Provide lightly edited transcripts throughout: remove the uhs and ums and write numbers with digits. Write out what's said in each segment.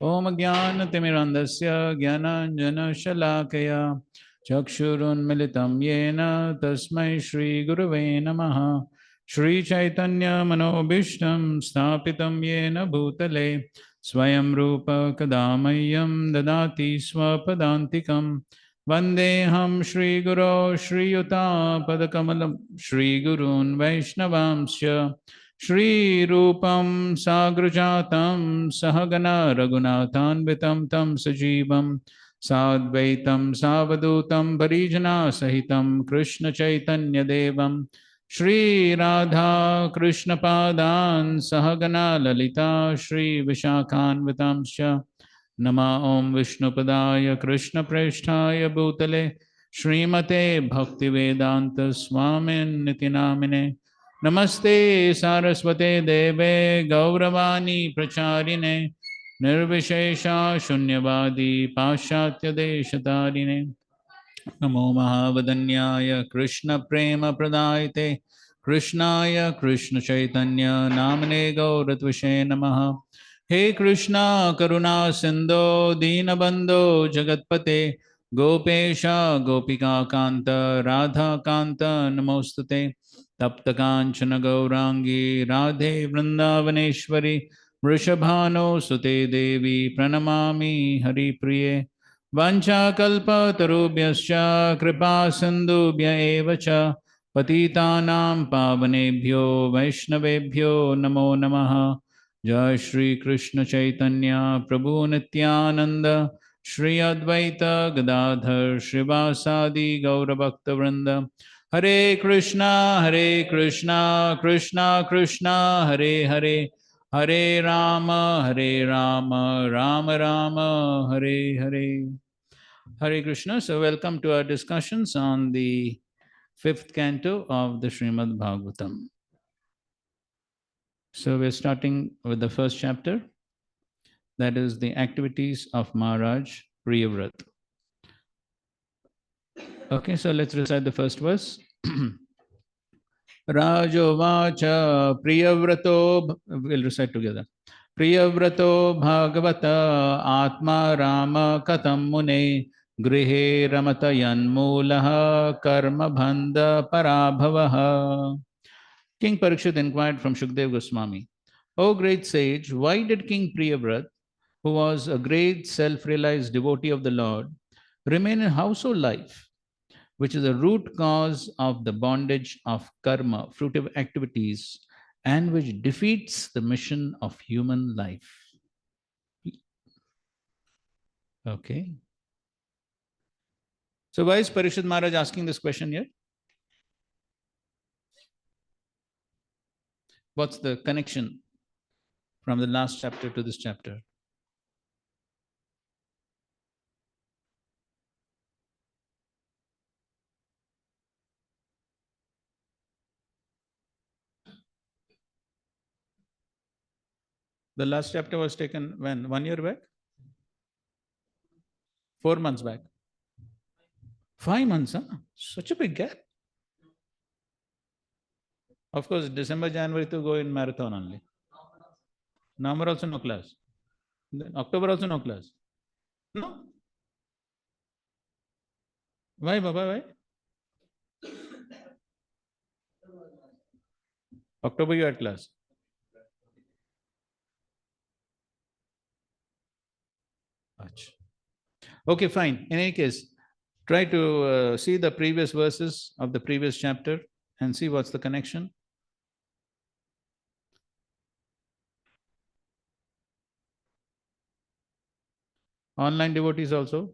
Om Jnanatimirandasya Jnananjana Chakshurunmilitam Yena Tasmai Shri Gurave Namaha Shri Chaitanya Manobishtam Sthapitam Yena Bhutale Swayam Rupa Kadamayam Dadati Swapadantikam Vandeham Shri Guru Shri Yuta Padakamalam Shri Gurun Vaishnavamsya Shri Rupam Sagrajatam Sahagana Raghunathanvitam Tam Sajivam Sadvaitam Savadutam Parijana Sahitam Krishna Chaitanya Devam Shri Radha Krishna Padan Sahagana Lalita Shri Vishakhanvitamscha Nama Om Vishnupadaya Krishna Presthaya Bhutale Srimate Bhaktivedanta Swamin Nitinamine Namaste Saraswate Deve Gauravani Pracharine Nirvishesha Shunyavadi Pashatya Deshatarine Namo Mahavadanyaya Krishna Prema Pradayate Krishnaya Krishna Chaitanya Namane Gauratvashe Namaha He Krishna Karuna Sindho Dinabandho Jagatpate Gopesha Gopika Kanta Radha Kanta Namostate Tapta Kanchana Gaurangi Radhe Vrindavaneshwari Vrishabhano Sute Devi Pranamami Hari Priye Vanchakalpatarubhyascha kripa sindhubhya eva cha patitanam pavanebhyo vaishnavebhyo namo namaha Jai Shri Krishna Chaitanya Prabhu Nityananda Shri Advaita Gadadhar Shrivasadi Gaurabhakta Vrinda Hare Krishna Krishna Krishna Hare Hare Hare Rama, Rama Rama, Hare Hare. Hare Krishna. So, welcome to our discussions on the fifth canto of the Srimad Bhagavatam. So, we're starting with the first chapter, that is the activities of Maharaj Priyavrat. Okay, so let's recite the first verse. Rajovacha Priyavrato, we'll recite together. Priyavrato Bhagavata Atma Rama Katam Mune Grihe Ramata Yanmulaha Karma Bhanda Parabhavaha. King Parikshit inquired from Shukdev Goswami, O great sage, why did King Priyavrat, who was a great self-realized devotee of the Lord, remain in household life, which is a root cause of the bondage of karma, fruitive activities, and which defeats the mission of human life? Okay. So why is Parikshit Maharaj asking this question here? What's the connection from the last chapter to this chapter? The last chapter was taken when? 1 year back? 4 months back? 5 months, huh? Such a big gap. Of course, December, January to go in marathon only. November also no class. Then October also no class. No. Why, Baba? Why? October you had class. Achha. Okay, fine. In any case, try to see the previous verses of the previous chapter and see what's the connection. Online devotees also.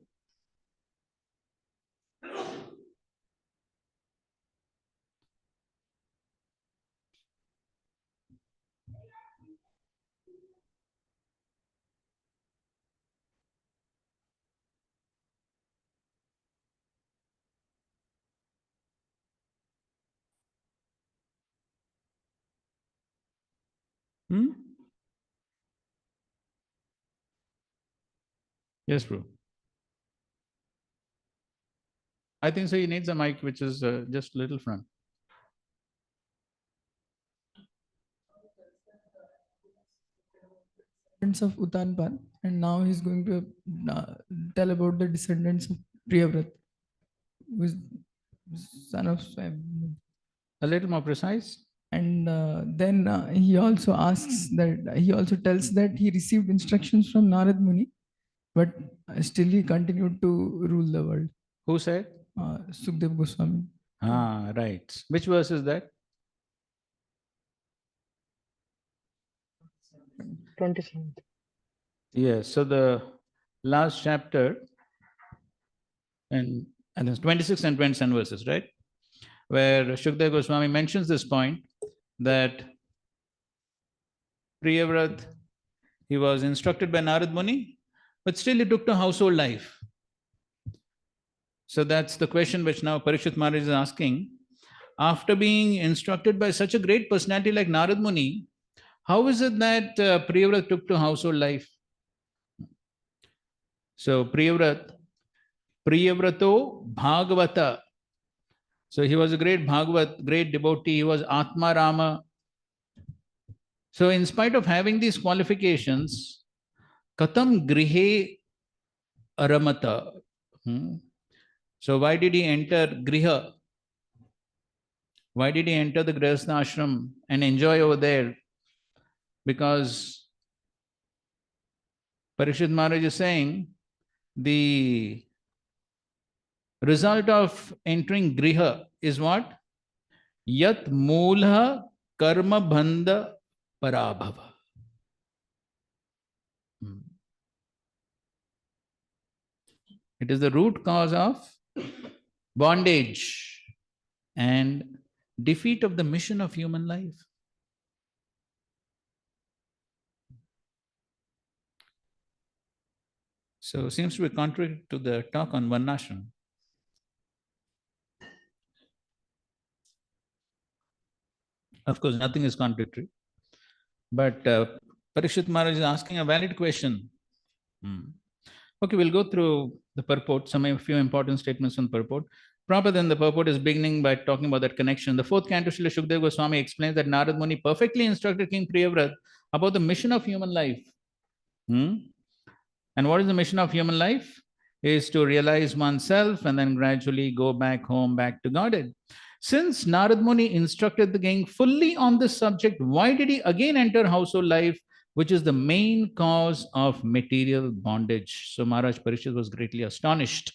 Hmm? Yes, bro. I think so. He needs a mic which is just little front. of Utanpan, and now he's going to tell about the descendants of Priyavrat, who is son of Swayam. A little more precise. And then he also asks that he also tells that he received instructions from Narad Muni, but still he continued to rule the world. Who said? Sukdev Goswami. Ah, right. Which verse is that? 27th. Yes. So the last chapter, and it's 26 and 27 verses, right? Where Shukdev Goswami mentions this point that Priyavrat, he was instructed by Narad Muni, but still he took to household life. So that's the question which now Parikshit Maharaj is asking. After being instructed by such a great personality like Narad Muni, how is it that Priyavrat took to household life? So Priyavrato Bhagavata. So he was a great Bhagavat, great devotee. He was Atma Rama. So in spite of having these qualifications, Katam Grihe Aramata. So why did he enter Griha? Why did he enter the Grihastha ashram and enjoy over there? Because Parikshit Maharaj is saying the result of entering Griha is what? Yat Moolha Karma Bandha Parabhava. It is the root cause of bondage and defeat of the mission of human life. So it seems to be contrary to the talk on Varnashram. Of course, nothing is contradictory. But Parikshit Maharaj is asking a valid question. Okay, we'll go through the purport, a few important statements on purport. Proper than the purport is beginning by talking about that connection. The fourth canto, Srila Shukdev Goswami explains that Narad Muni perfectly instructed King Priyavrat about the mission of human life. And what is the mission of human life? Is to realize oneself and then gradually go back home, back to Godhead. Since Narad Muni instructed the king fully on this subject, why did he again enter household life, which is the main cause of material bondage? So Maharaj Parishad was greatly astonished.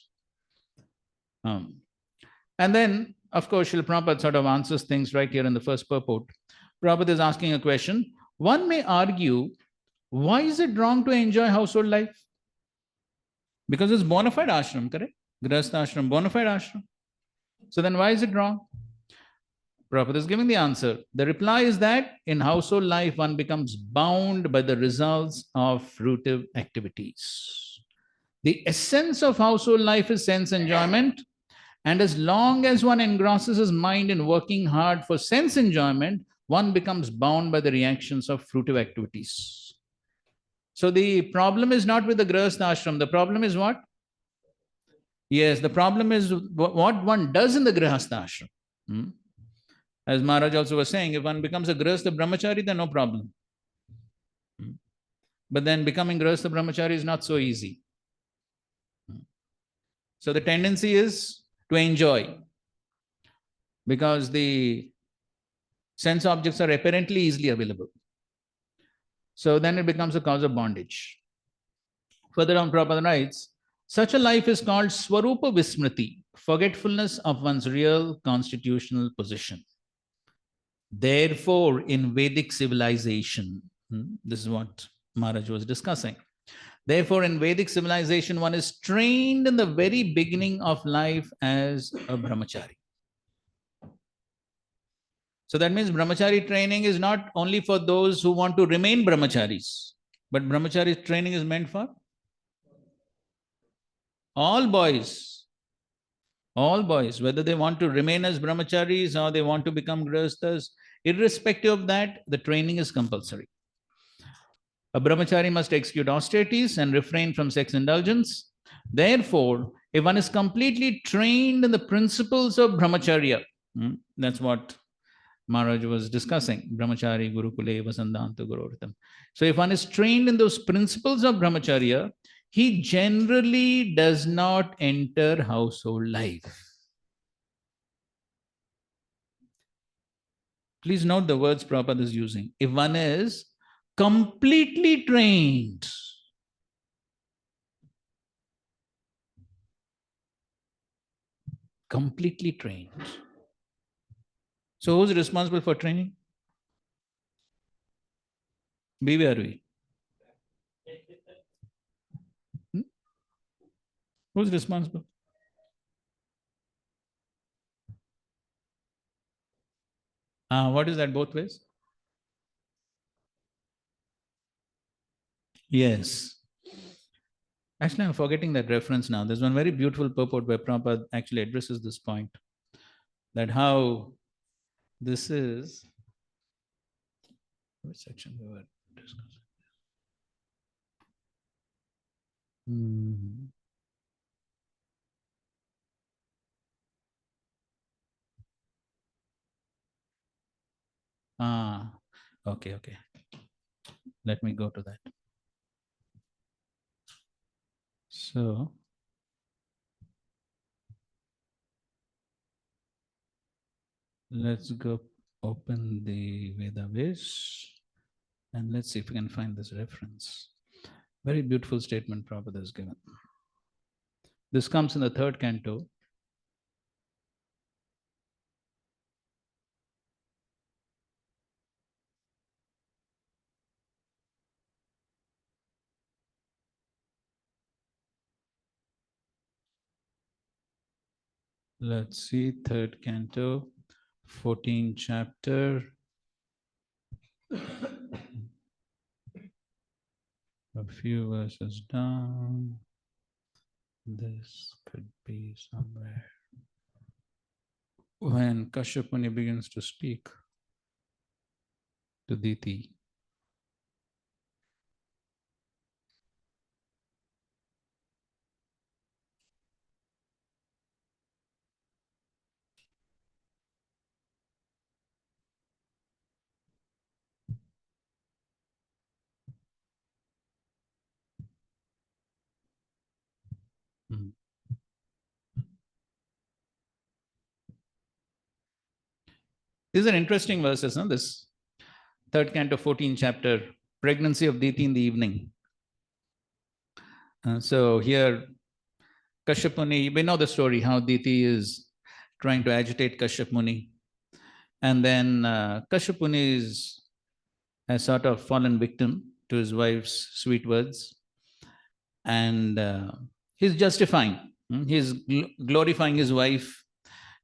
And then, of course, Srila Prabhupada sort of answers things right here in the first purport. Prabhupada is asking a question. One may argue, why is it wrong to enjoy household life? Because it's bona fide ashram, correct? Grihastha ashram, bona fide ashram. So then why is it wrong? Prabhupada is giving the answer. The reply is that in household life, one becomes bound by the results of fruitive activities. The essence of household life is sense enjoyment. And as long as one engrosses his mind in working hard for sense enjoyment, one becomes bound by the reactions of fruitive activities. So the problem is not with the Grihastha ashram. The problem is what? Yes, the problem is what one does in the Grihastha ashram. As Maharaj also was saying, if one becomes a Grihastha brahmachari, then no problem. But then becoming Grihastha brahmachari is not so easy. So the tendency is to enjoy, because the sense objects are apparently easily available. So then it becomes a cause of bondage. Further on, Prabhupada writes, such a life is called Swarupa Vismriti, forgetfulness of one's real constitutional position. Therefore, in Vedic civilization, this is what Maharaj was discussing. Therefore, in Vedic civilization, one is trained in the very beginning of life as a brahmachari. So that means brahmachari training is not only for those who want to remain brahmacharis, but brahmachari training is meant for all boys, whether they want to remain as brahmacharis or they want to become grihasthas, irrespective of that, the training is compulsory. A brahmachari must execute austerities and refrain from sex indulgence. Therefore, if one is completely trained in the principles of brahmacharya, that's what Maharaj was discussing Brahmachari Gurukule Vasandantu Gururtam. So if one is trained in those principles of Brahmacharya, he generally does not enter household life. Please note the words Prabhupada is using. If one is completely trained, completely trained. So who's responsible for training? BVRV. Who's responsible? What is that both ways? Yes. Actually, I'm forgetting that reference now. There's one very beautiful purport where Prabhupada actually addresses this point. That how this is, which section we were discussing? Okay. Let me go to that. So, let's go open the Vedavis and let's see if we can find this reference. Very beautiful statement Prabhupada has given. This comes in the 3rd canto. Let's see, 3rd canto, 14th chapter. A few verses down. This could be somewhere. When Kashyap Muni begins to speak to Diti. This is an interesting verse, isn't it? This 3rd canto, 14th chapter, pregnancy of Diti in the evening. So here, Kashyap Muni, we know the story, how Diti is trying to agitate Kashyap Muni. And then Kashyap Muni has sort of fallen victim to his wife's sweet words. And he's justifying, he's glorifying his wife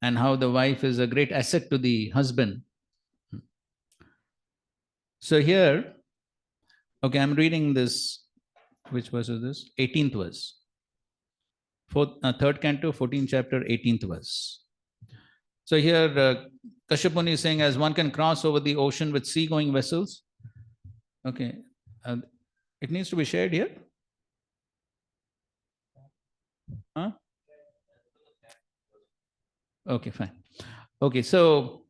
and how the wife is a great asset to the husband. So here, okay, I'm reading this. Which verse is this? 18th verse. 3rd canto, 14th chapter, 18th verse. So here, Kashyap Muni is saying, as one can cross over the ocean with sea-going vessels. Okay, it needs to be shared here. Huh? Okay, fine. Okay, so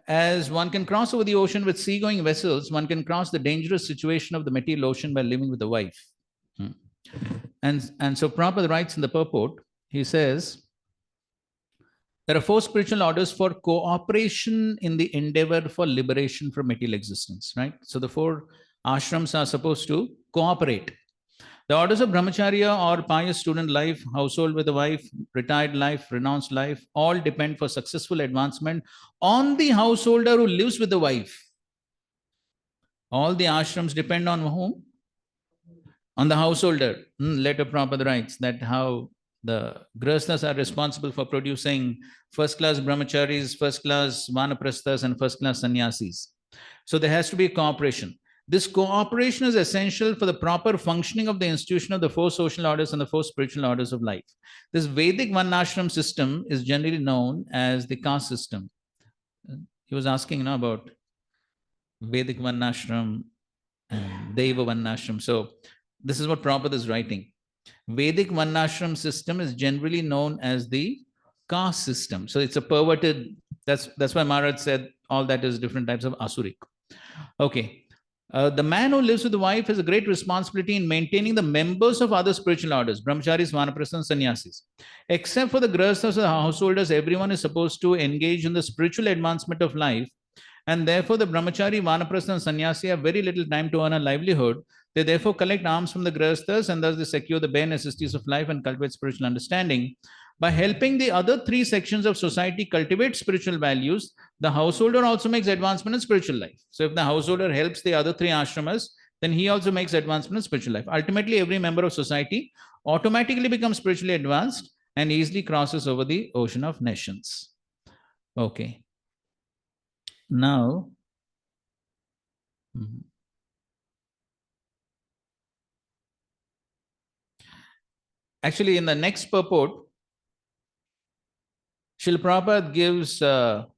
as one can cross over the ocean with sea-going vessels, one can cross the dangerous situation of the material ocean by living with a wife. And so Prabhupada writes in the purport, he says, there are 4 spiritual orders for cooperation in the endeavor for liberation from material existence, right? So the 4 ashrams are supposed to cooperate. The orders of brahmacharya or pious student life, household with a wife, retired life, renounced life, all depend for successful advancement on the householder who lives with the wife. All the ashrams depend on whom? On the householder. Later Prabhupada writes that how the grihasthas are responsible for producing first-class brahmacharis, first-class vanaprasthas, and first-class sannyasis. So there has to be a cooperation. This cooperation is essential for the proper functioning of the institution of the 4 social orders and the 4 spiritual orders of life. This Vedic Varnashram system is generally known as the caste system. He was asking about Vedic Varnashram and Deva Varnashram. So this is what Prabhupada is writing. Vedic Varnashram system is generally known as the caste system. So it's a perverted That's why Maharaj said all that is different types of asurik. Okay. The man who lives with the wife has a great responsibility in maintaining the members of other spiritual orders, brahmacharis, vanaprasthas, and sannyasis. Except for the grahasthas or householders, everyone is supposed to engage in the spiritual advancement of life. And therefore, the brahmachari, vanaprastha, and sannyasi have very little time to earn a livelihood. They therefore collect alms from the grahasthas, and thus they secure the bare necessities of life and cultivate spiritual understanding. By helping the other three sections of society cultivate spiritual values, the householder also makes advancement in spiritual life. So if the householder helps the other three ashramas, then he also makes advancement in spiritual life. Ultimately, every member of society automatically becomes spiritually advanced and easily crosses over the ocean of nations. Okay. Now, actually, in the next purport, Srila Prabhupada gives this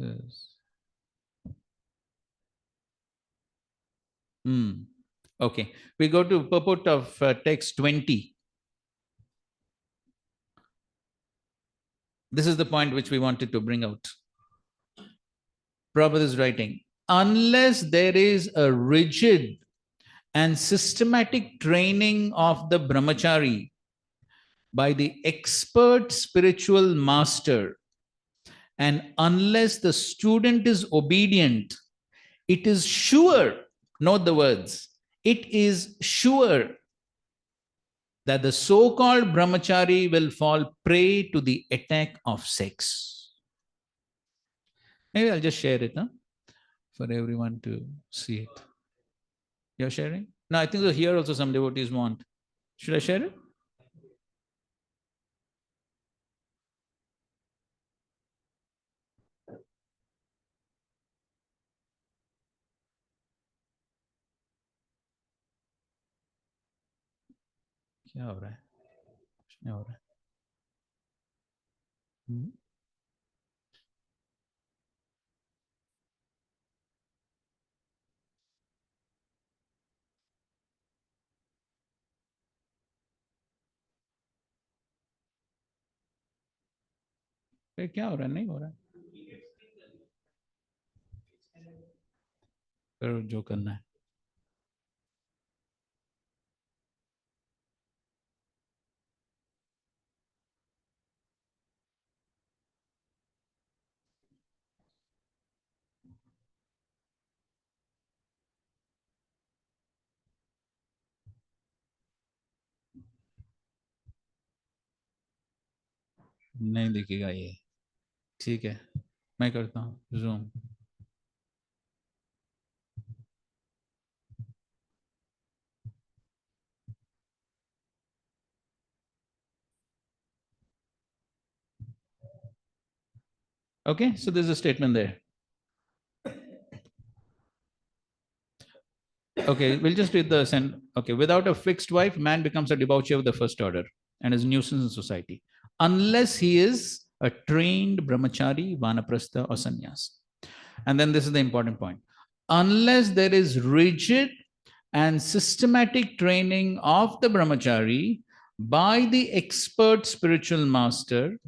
is okay. We go to purport of text 20. This is the point which we wanted to bring out. Prabhupada is writing, unless there is a rigid and systematic training of the brahmachari by the expert spiritual master, and unless the student is obedient, it is sure, note the words, it is sure that the so-called brahmachari will fall prey to the attack of sex. Maybe I'll just share it for everyone to see it. You're sharing? No, I think so here also some devotees want. Should I share it? क्या हो रहा है? कुछ नहीं हो रहा है. फिर क्या हो रहा है? नहीं हो रहा है. फिर जो करना है. नहीं दिखेगा ये. ठीक है, मैं करता हूँ zoom. Okay, so there's a statement there. Okay, we'll just read the sentence. Okay, without a fixed wife, man becomes a debauchee of the first order and is a nuisance in society, unless he is a trained brahmachari, vanaprastha, or sannyas. And then this is the important point. Unless there is rigid and systematic training of the brahmachari by the expert spiritual master,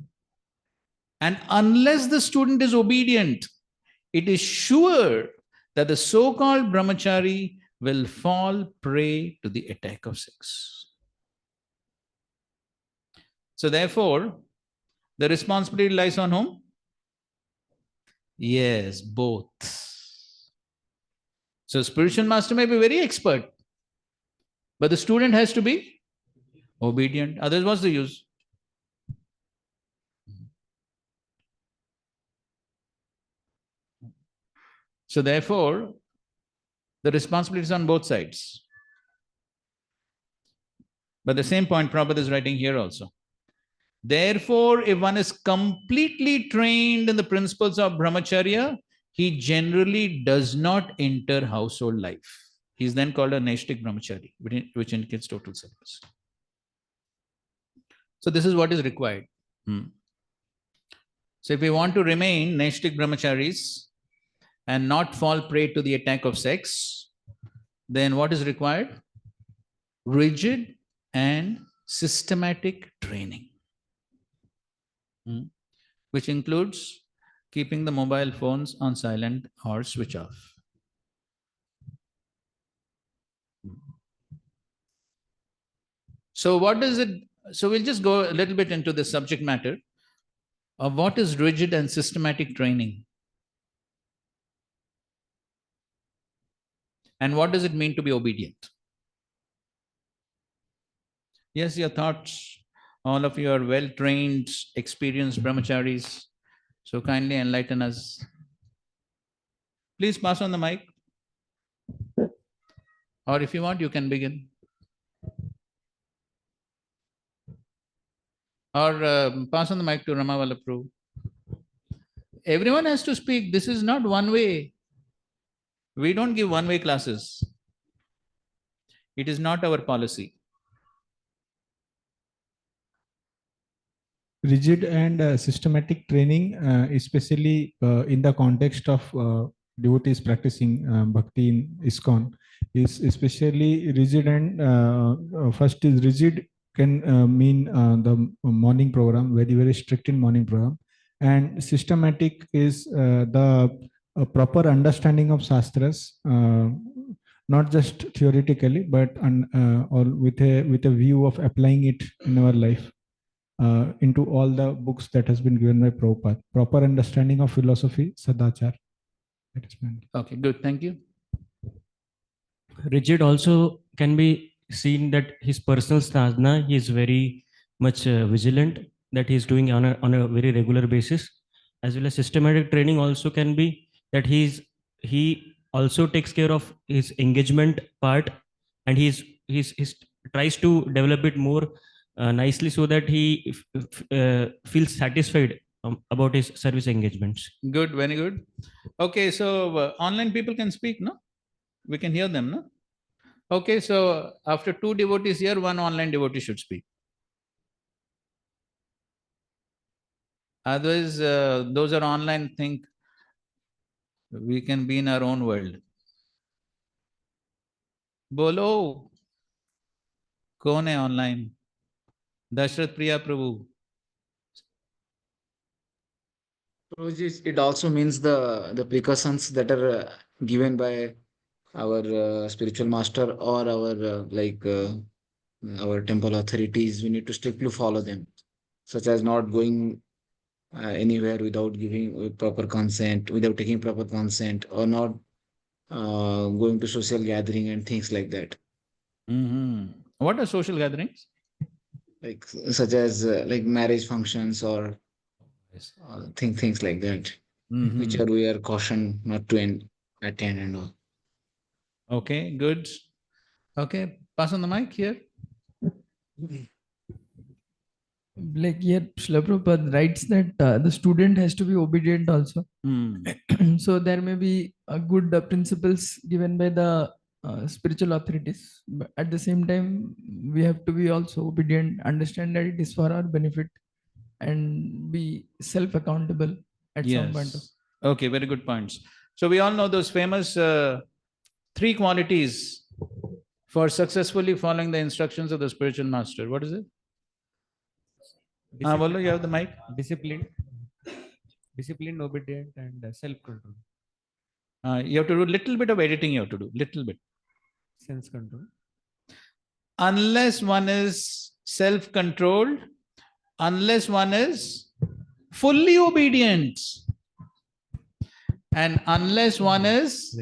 and unless the student is obedient, it is sure that the so-called brahmachari will fall prey to the attack of sex. So therefore, the responsibility lies on whom? Yes, both. So spiritual master may be very expert, but the student has to be obedient. Otherwise, what's the use? So therefore, the responsibility is on both sides. But the same point Prabhupada is writing here also. Therefore, if one is completely trained in the principles of brahmacharya, he generally does not enter household life. He is then called a naishtik brahmachari, which indicates total service. So this is what is required. So if we want to remain naishtik brahmacharis and not fall prey to the attack of sex, then what is required? Rigid and systematic training, which includes keeping the mobile phones on silent or switch off. So what is it? So we'll just go a little bit into the subject matter of what is rigid and systematic training. And what does it mean to be obedient? Yes, your thoughts. All of you are well-trained, experienced brahmacharis. So kindly enlighten us. Please pass on the mic. Or if you want, you can begin. Or pass on the mic to Ramavala Prabhu. Everyone has to speak. This is not one way. We don't give one-way classes. It is not our policy. Rigid and systematic training, especially in the context of devotees practicing bhakti in ISKCON, is especially rigid. And first is rigid can mean the morning program, very, very strict in morning program. And systematic is the proper understanding of Shastras, not just theoretically, but or with a view of applying it in our life. Into all the books that has been given by Prabhupada. Proper understanding of philosophy, sadachar. Okay, good. Thank you. Rigid also can be seen that his personal sadhana, he is very much vigilant, that he is doing on a very regular basis. As well as systematic training also can be that he also takes care of his engagement part, and he's tries to develop it more nicely, so that he feels satisfied about his service engagements. Good, very good. Okay, so online people can speak, no? We can hear them, no? Okay, so after two devotees here, one online devotee should speak. Otherwise, those are online think we can be in our own world. Bolo, kaun hai online? Dashrath Priya Prabhu. Prabhuji, it also means the precautions that are given by our spiritual master or our temple authorities. We need to strictly follow them, such as not going anywhere without giving proper consent, without taking proper consent, or not going to social gathering and things like that. What are social gatherings? Like such as like marriage functions or things like that, which are we are cautioned not to attend and all. Okay, good. Okay, pass on the mic here. Like here, Srila Prabhupada writes that the student has to be obedient also. So there may be good principles given by the spiritual authorities, but at the same time, we have to be also obedient, understand that it is for our benefit, and be self-accountable at some point. Okay, very good points. So we all know those famous three qualities for successfully following the instructions of the spiritual master. What is it? Bolo, you have the mic. Disciplined, obedient, and self-control. You have to do a little bit of editing. You have to do little bit. Sense control. Unless one is self-controlled, unless one is fully obedient, and unless one is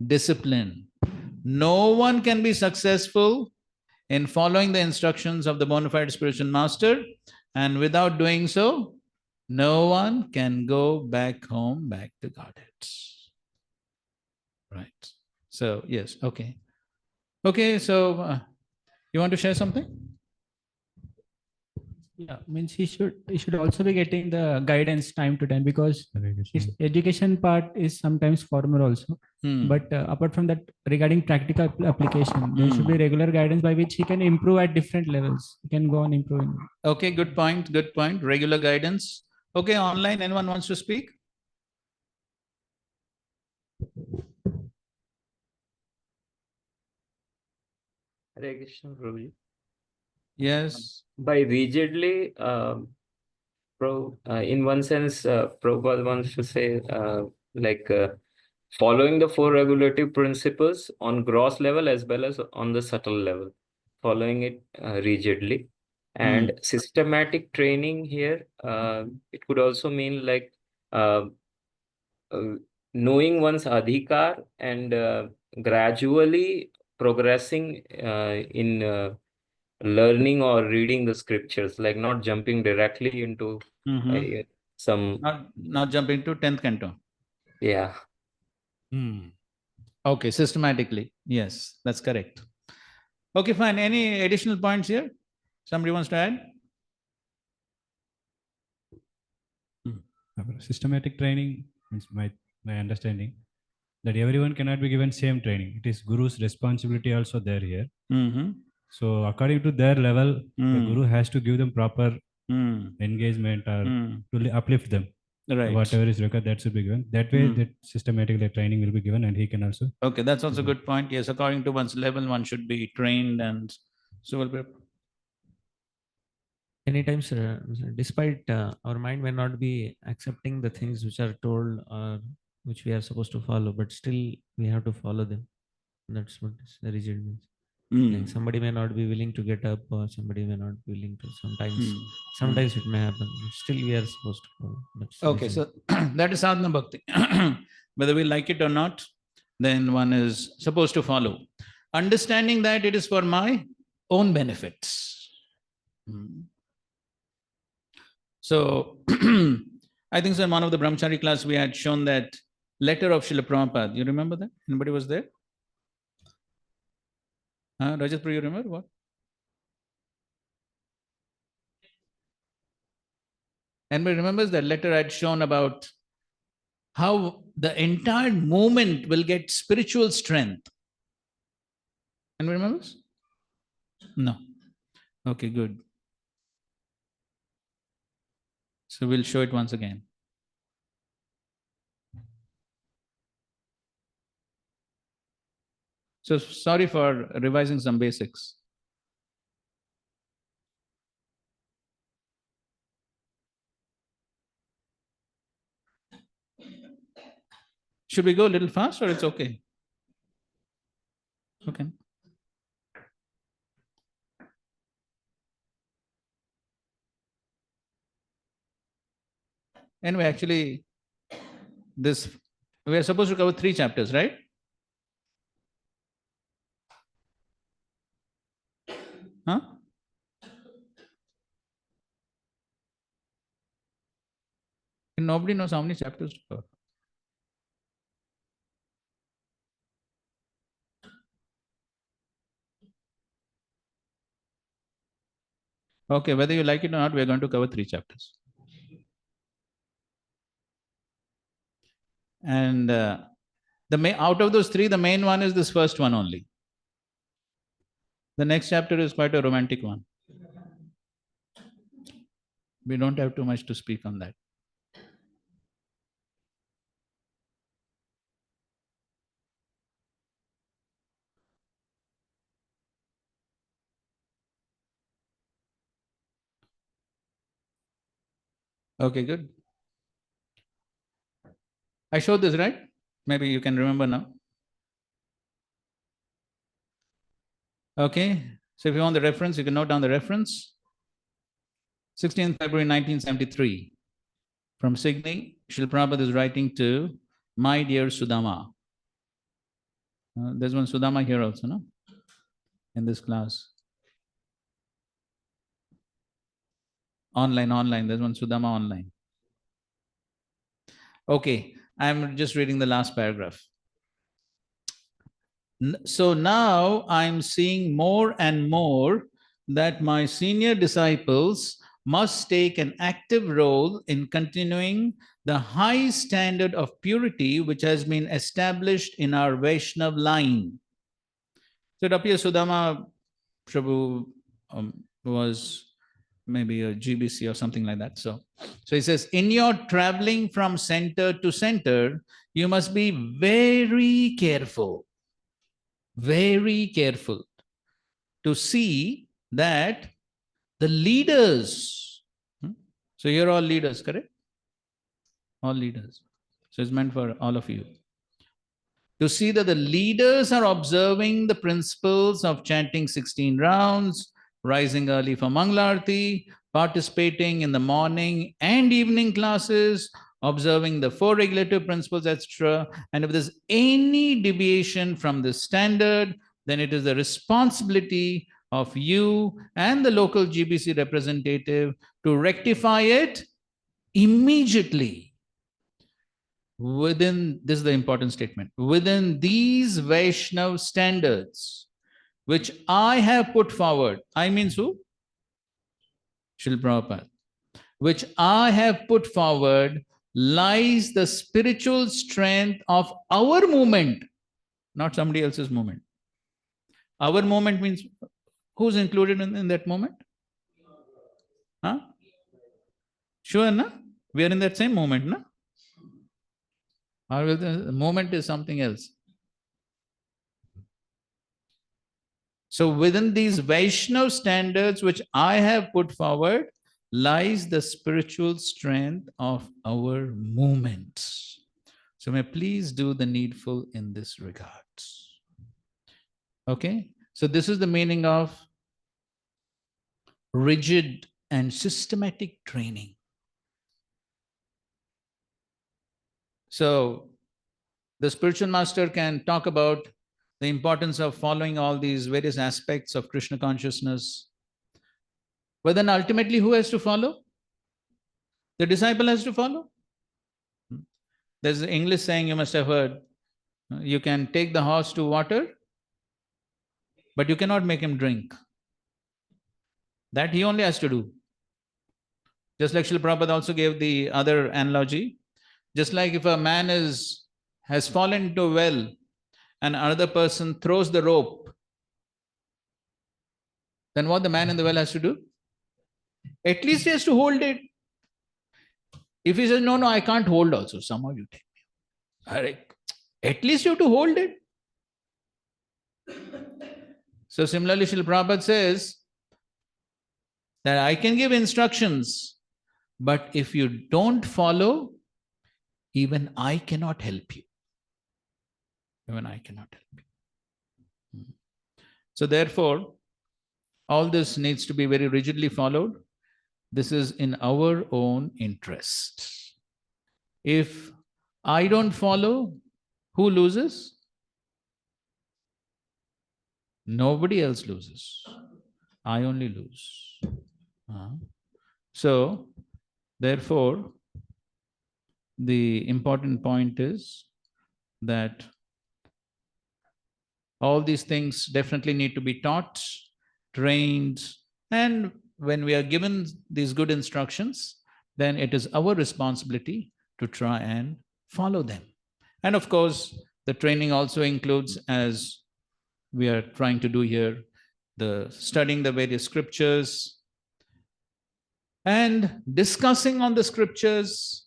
disciplined, no one can be successful in following the instructions of the bona fide spiritual master. And without doing so, no one can go back home, back to Godhead. Right. So, yes, okay. Okay, so you want to share something? Yeah, means he should also be getting the guidance time to time, because his education part is sometimes formal also. But apart from that, regarding practical application, there should be regular guidance by which he can improve at different levels. He can go on improving. Okay, good point. Good point. Regular guidance. Okay, online, anyone wants to speak? Hare Krishna, Prabhuji. Yes. By rigidly, in one sense, Prabhupada wants to say, following the four regulative principles on gross level as well as on the subtle level, following it rigidly. And systematic training here, it could also mean like uh, knowing one's adhikar and gradually progressing in learning or reading the scriptures, like not jumping directly into some. Not jumping to 10th canto. Yeah. Okay, systematically. Yes, that's correct. Okay, fine. Any additional points here? Somebody wants to add? Systematic training is my understanding that everyone cannot be given same training. It is Guru's responsibility also there here. So according to their level, the Guru has to give them proper engagement or to uplift them. Right. Whatever is required, that should be given. That way, that systematically training will be given, and he can also. Okay, that's also a good point. Yes, according to one's level, one should be trained, and so will be. Many times, despite our mind may not be accepting the things which are told or which we are supposed to follow, but still we have to follow them. That's what the rigid means. Like somebody may not be willing to get up, or somebody may not be willing to. Sometimes it may happen. Still, we are supposed to follow. That's okay, rigid. so that is sadhana bhakti. Whether we like it or not, then one is supposed to follow. Understanding that it is for my own benefits. So, I think so in one of the Brahmachari class we had shown that letter of Srila Prabhupada. You remember that? Anybody was there? Rajatpur, you remember what? Anybody remembers that letter I had shown about how the entire movement will get spiritual strength? Anybody remembers? No. Okay, good. So we'll show it once again. So sorry for revising some basics. Should we go a little fast or it's okay? Okay. Anyway, actually, we are supposed to cover 3 chapters, right? Huh? Nobody knows how many chapters to cover. Okay, whether you like it or not, we are going to cover 3 chapters. And out of those 3, the main one is this first one only. The next chapter is quite a romantic one. We don't have too much to speak on that. Okay, good. I showed this, right? Maybe you can remember now. Okay, so if you want the reference, you can note down the reference. 16th February 1973. From Sydney, Srila Prabhupada is writing to my dear Sudama. There's one Sudama here also, no? In this class. Online. There's one Sudama online. Okay, I'm just reading the last paragraph. So now I'm seeing more and more that my senior disciples must take an active role in continuing the high standard of purity which has been established in our Vaishnav line. So it appears Sudama Prabhu was maybe a GBC or something like that. So he says, in your traveling from center to center, you must be very careful. Very careful. to see that the leaders, so you're all leaders, correct? All leaders. So it's meant for all of you. To see that the leaders are observing the principles of chanting 16 rounds, rising early for Mangalarti, participating in the morning and evening classes, observing the 4 regulative principles, etc. And if there's any deviation from this standard, then it is the responsibility of you and the local GBC representative to rectify it immediately. Within, this is the important statement, within these Vaishnav standards, which I have put forward, I means who? Srila Prabhupada. Which I have put forward, lies the spiritual strength of our movement, not somebody else's movement. Our movement means, who's included in that movement? Huh? Sure, na? We are in that same movement, na? Or the moment is something else. So within these Vaishnav standards which I have put forward, lies the spiritual strength of our movements. So may please do the needful in this regard. Okay? So this is the meaning of rigid and systematic training. So the spiritual master can talk about the importance of following all these various aspects of Krishna consciousness. But then ultimately, who has to follow? The disciple has to follow. There's an English saying you must have heard, you can take the horse to water, but you cannot make him drink. That he only has to do. Just like Srila Prabhupada also gave the other analogy. Just like if a man has fallen into a well and another person throws the rope, then what the man in the well has to do? At least he has to hold it. If he says, no, I can't hold also, somehow you take me. At least you have to hold it. So similarly, Srila Prabhupada says that I can give instructions, but if you don't follow, even I cannot help you. Even I cannot help you. So therefore, all this needs to be very rigidly followed. This is in our own interest. If I don't follow, who loses? Nobody else loses. I only lose. So, therefore, the important point is that all these things definitely need to be taught, trained, and when we are given these good instructions, then it is our responsibility to try and follow them. And of course, the training also includes, as we are trying to do here, the studying the various scriptures and discussing on the scriptures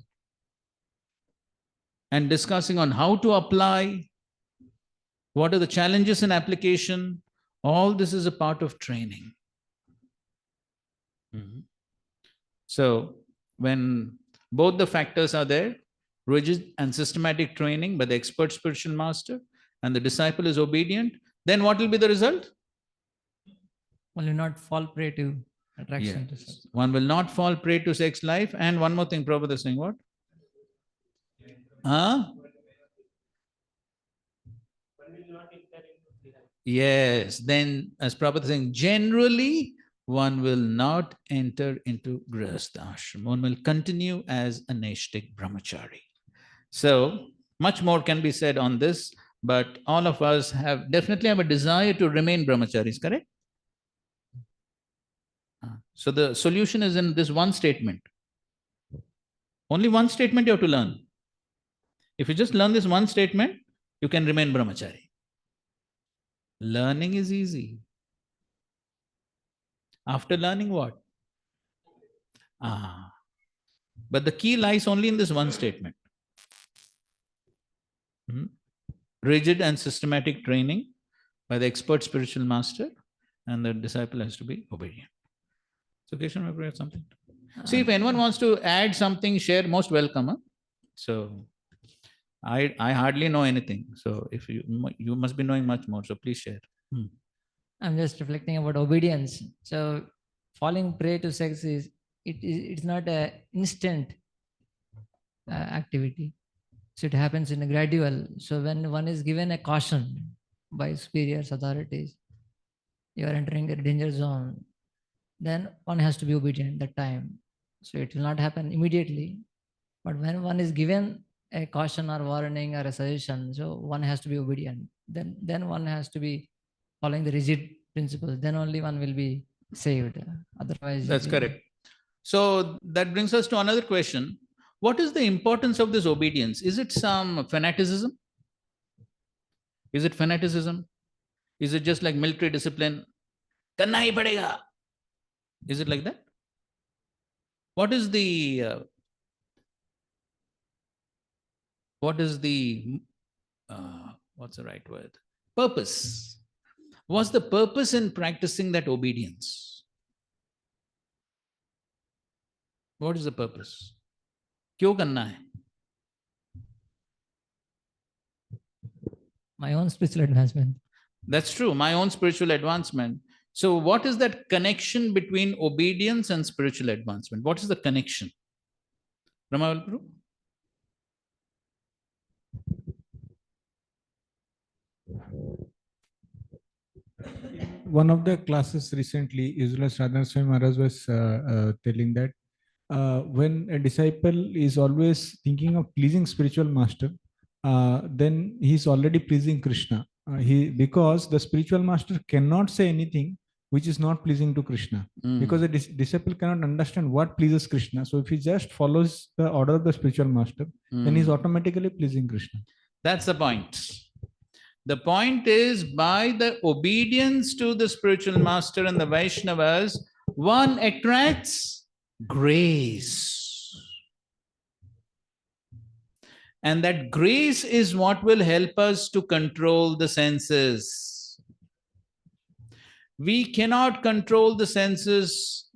and discussing on how to apply, what are the challenges in application. All this is a part of training. So when both the factors are there, rigid and systematic training by the expert spiritual master, and the disciple is obedient, then what will be the result? Will you not fall prey to attraction? Yes. One will not fall prey to sex life. And one more thing, Prabhupada is saying what? Yes, then as Prabhupada is saying, generally one will not enter into Grihastha ashram. One will continue as a Naishtik brahmachari. So much more can be said on this, but all of us definitely have a desire to remain brahmacharis, correct? So the solution is in this one statement. Only one statement you have to learn. If you just learn this one statement, you can remain brahmachari. Learning is easy. After learning what? But the key lies only in this one statement. Rigid and systematic training by the expert spiritual master and the disciple has to be obedient. So, Krishna, may I add something? See, if anyone wants to add something, share, most welcome. Huh? So, I hardly know anything. So, if you must be knowing much more. So, please share. I'm just reflecting about obedience. So, falling prey to sex it's not a instant activity. So it happens in a gradual. So when one is given a caution by superiors, authorities, you are entering a danger zone, then one has to be obedient at that time. So it will not happen immediately. But when one is given a caution or warning or a suggestion, so one has to be obedient. Then one has to be following the rigid principles. Then only one will be saved. Otherwise, That's correct. So that brings us to another question. What is the importance of this obedience? Is it some fanaticism? Is it fanaticism? Is it just like military discipline? Karna hi padega. Is it like that? What is the what's the right word? Purpose. What's the purpose in practicing that obedience? What is the purpose? क्यों करना है? My own spiritual advancement. That's true, my own spiritual advancement. So what is that connection between obedience and spiritual advancement? What is the connection? Rama Prabhu? One of the classes recently, Isla Radha Swami Maharaj was telling that when a disciple is always thinking of pleasing spiritual master, then he's already pleasing Krishna. Because the spiritual master cannot say anything which is not pleasing to Krishna, because a disciple cannot understand what pleases Krishna. So if he just follows the order of the spiritual master, then he's automatically pleasing Krishna. That's the point. The point is, by the obedience to the spiritual master and the Vaishnavas, one attracts grace. And that grace is what will help us to control the senses. We cannot control the senses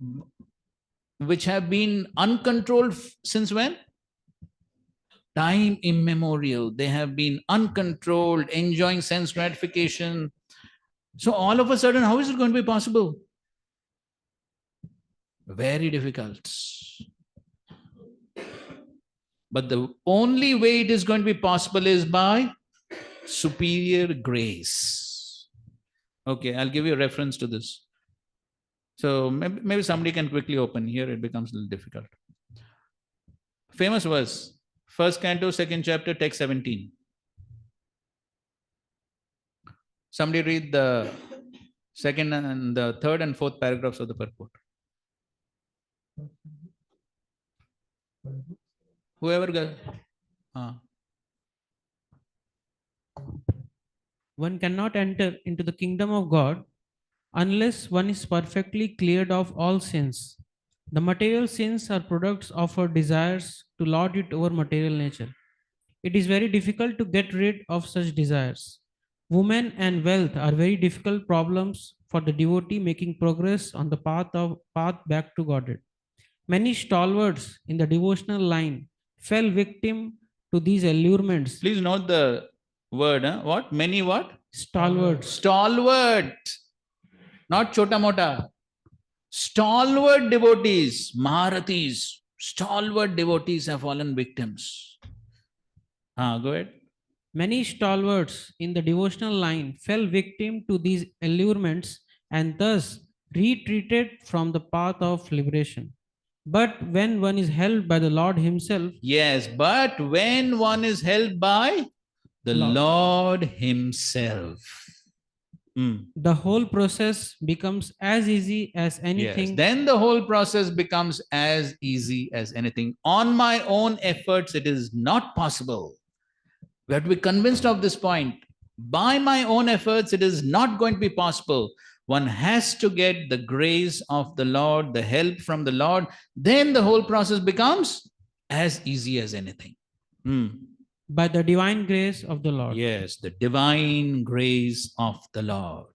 which have been uncontrolled since when? Time immemorial. They have been uncontrolled, enjoying sense gratification. So all of a sudden, how is it going to be possible? Very difficult. But the only way it is going to be possible is by superior grace. Okay, I'll give you a reference to this. So maybe somebody can quickly open. Here it becomes a little difficult. Famous verse. First canto, second chapter, text 17. Somebody read the second and the third and fourth paragraphs of the purport. Whoever got. One cannot enter into the kingdom of God unless one is perfectly cleared of all sins. The material sins are products of our desires to lord it over material nature. It is very difficult to get rid of such desires. Women and wealth are very difficult problems for the devotee making progress on the path back to Godhead. Many stalwarts in the devotional line fell victim to these allurements. Please note the word. What? Many what? Stalwarts. Stalwart. Not chota mota. Stalwart devotees, Maharathis, stalwart devotees have fallen victims. Go ahead. Many stalwarts in the devotional line fell victim to these allurements and thus retreated from the path of liberation. But when one is held by the Lord Himself. Yes, but when one is held by the Lord Himself. The whole process becomes as easy as anything. Yes, then the whole process becomes as easy as anything. On my own efforts, it is not possible. We have to be convinced of this point. By my own efforts, it is not going to be possible. One has to get the grace of the Lord, the help from the Lord. Then the whole process becomes as easy as anything. By the divine grace of the Lord. Yes, the divine grace of the Lord.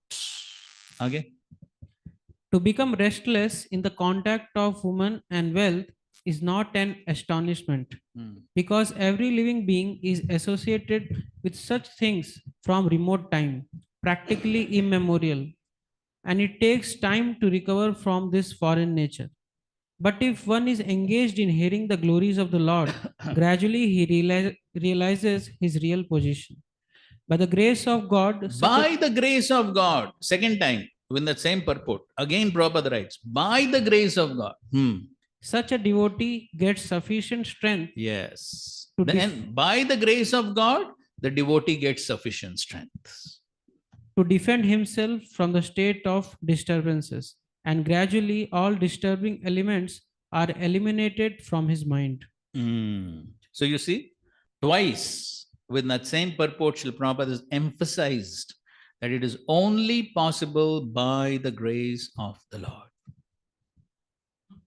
Okay. To become restless in the contact of woman and wealth is not an astonishment, because every living being is associated with such things from remote time, practically immemorial, and it takes time to recover from this foreign nature. But if one is engaged in hearing the glories of the Lord, gradually he realizes his real position. By the grace of God, By the grace of God, second time, with the same purport. Again, Prabhupada writes, by the grace of God. Such a devotee gets sufficient strength. Yes. To Then, by the grace of God, the devotee gets sufficient strength to defend himself from the state of disturbances, and gradually all disturbing elements are eliminated from his mind. So you see, twice with that same purport, Srila Prabhupada has emphasized that it is only possible by the grace of the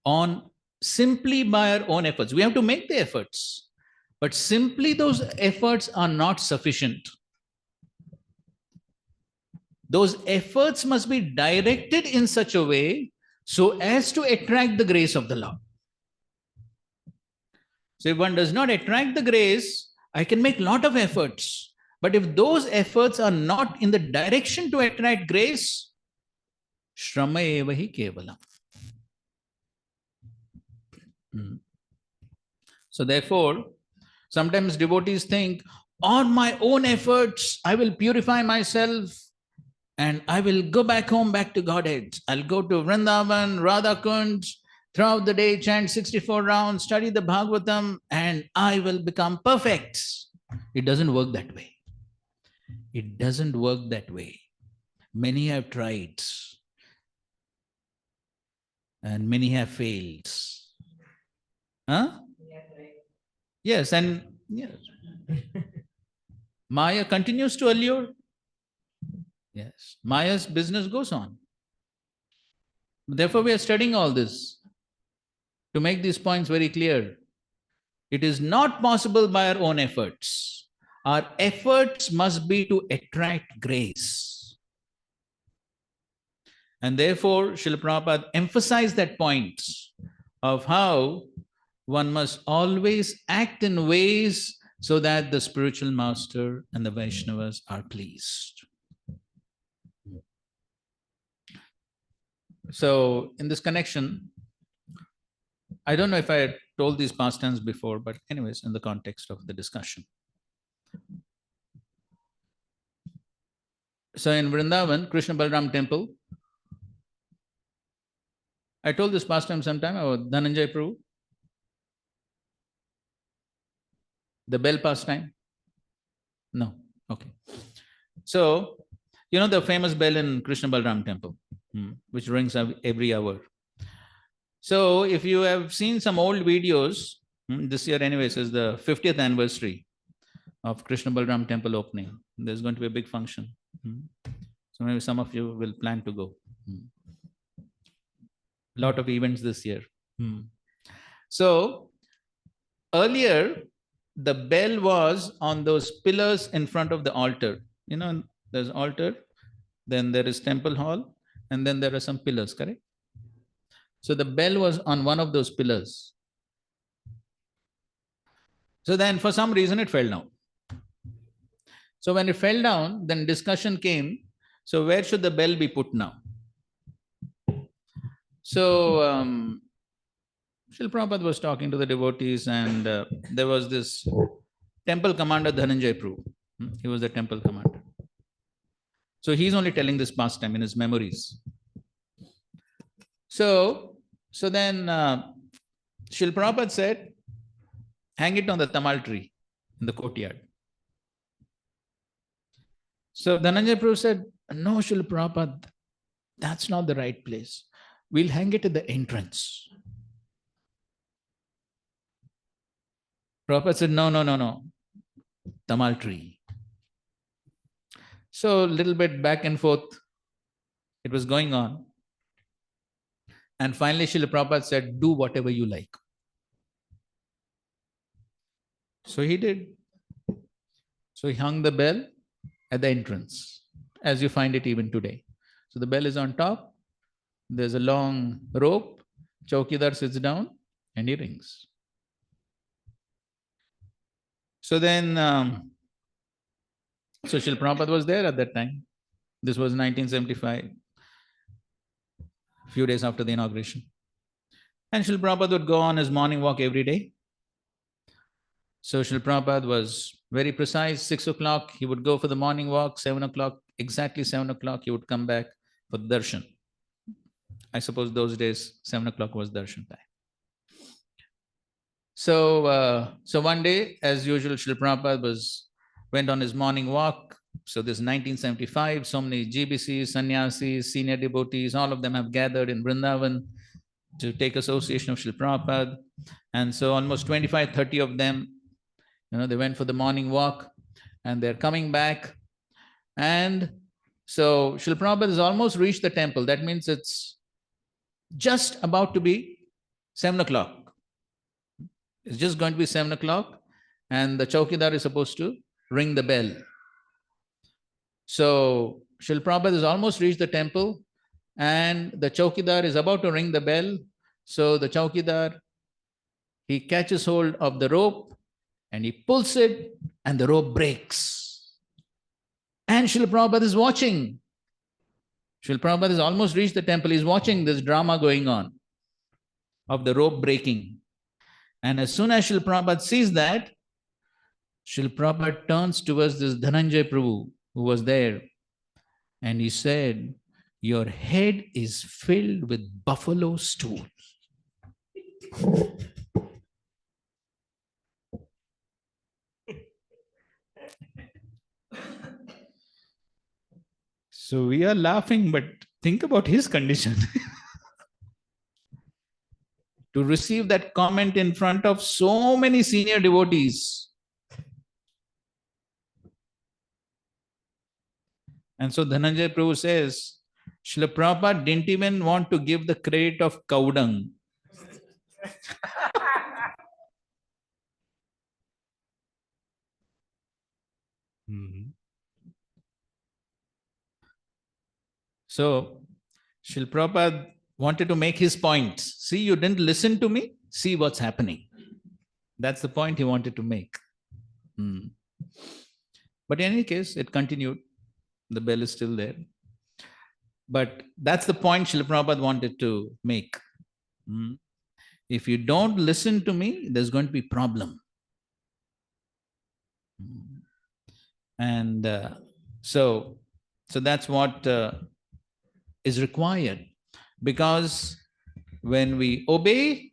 Lord. Simply by our own efforts. We have to make the efforts, but simply those efforts are not sufficient. Those efforts must be directed in such a way so as to attract the grace of the Lord. So if one does not attract the grace, I can make a lot of efforts. But if those efforts are not in the direction to attract grace, shrama eva hi kevalam. So therefore, sometimes devotees think, on my own efforts, I will purify myself and I will go back home, back to Godhead. I'll go to Vrindavan, Radha Kund, throughout the day, chant 64 rounds, study the Bhagavatam, and I will become perfect. It doesn't work that way. It doesn't work that way. Many have tried, and many have failed. Huh? Yes, and yes. Maya continues to allure. Yes, Maya's business goes on. Therefore, we are studying all this to make these points very clear. It is not possible by our own efforts. Our efforts must be to attract grace. And therefore, Srila Prabhupada emphasized that point of how one must always act in ways so that the spiritual master and the Vaishnavas are pleased. So, in this connection, I don't know if I had told these past tense before, but anyways, in the context of the discussion. So, in Vrindavan, Krishna Balram temple, I told this past time sometime about Dhananjay Prabhu, the bell pastime. No, okay. So, you know the famous bell in Krishna Balram temple, which rings every hour. So, if you have seen some old videos, this year anyways is the 50th anniversary of Krishna Balram temple opening. There's going to be a big function. So maybe some of you will plan to go. Lot of events this year. So earlier, the bell was on those pillars in front of the altar. You know, there's altar, then there is temple hall, and then there are some pillars, correct? So the bell was on one of those pillars. So then for some reason it fell down. So when it fell down, then discussion came, so where should the bell be put now? So Srila Prabhupada was talking to the devotees, and there was this temple commander Dhananjay Prabhu. He was the temple commander. So he's only telling this past time in his memories. So then Srila Prabhupada said, hang it on the tamal tree in the courtyard. So Dhananjay Prabhu said, no, Srila Prabhupada, that's not the right place. We'll hang it at the entrance. Prabhupada said, no, tamal tree. So a little bit back and forth, it was going on. And finally, Srila Prabhupada said, do whatever you like. So he did. So he hung the bell at the entrance, as you find it even today. So the bell is on top, There's a long rope. Chaukidar sits down and he rings. So then, so Srila Prabhupada was there at that time. This was 1975, a few days after the inauguration. And Srila Prabhupada would go on his morning walk every day. So Srila Prabhupada was very precise. 6 o'clock, he would go for the morning walk. 7 o'clock, exactly 7 o'clock, he would come back for the darshan. I suppose those days, 7 o'clock was darshan time. So one day, as usual, Srila Prabhupada went on his morning walk. So this 1975, so many GBCs, sannyasis, senior devotees, all of them have gathered in Vrindavan to take association of Srila Prabhupada. And so almost 25, 30 of them, they went for the morning walk and they're coming back. And so Srila Prabhupada has almost reached the temple. That means it's just about to be 7 o'clock. It's just going to be 7 o'clock and the Chaukidar is supposed to ring the bell. So Srila Prabhupada has almost reached the temple and the Chaukidar is about to ring the bell. So the Chaukidar, he catches hold of the rope and he pulls it and the rope breaks. And Srila Prabhupada is watching. Srila Prabhupada has almost reached the temple. He's watching this drama going on of the rope breaking. And as soon as Srila Prabhupada sees that, Srila Prabhupada turns towards this Dhananjay Prabhu who was there. And he said, "Your head is filled with buffalo stool." So we are laughing, but think about his condition. To receive that comment in front of so many senior devotees. And so Dhananjay Prabhu says, Srila Prabhupada didn't even want to give the credit of cow dung. So Srila Prabhupada wanted to make his point. See, you didn't listen to me. See what's happening. That's the point he wanted to make. But in any case, it continued. The bell is still there. But that's the point Srila Prabhupada wanted to make. If you don't listen to me, there's going to be problem. And so that's what is required. Because when we obey,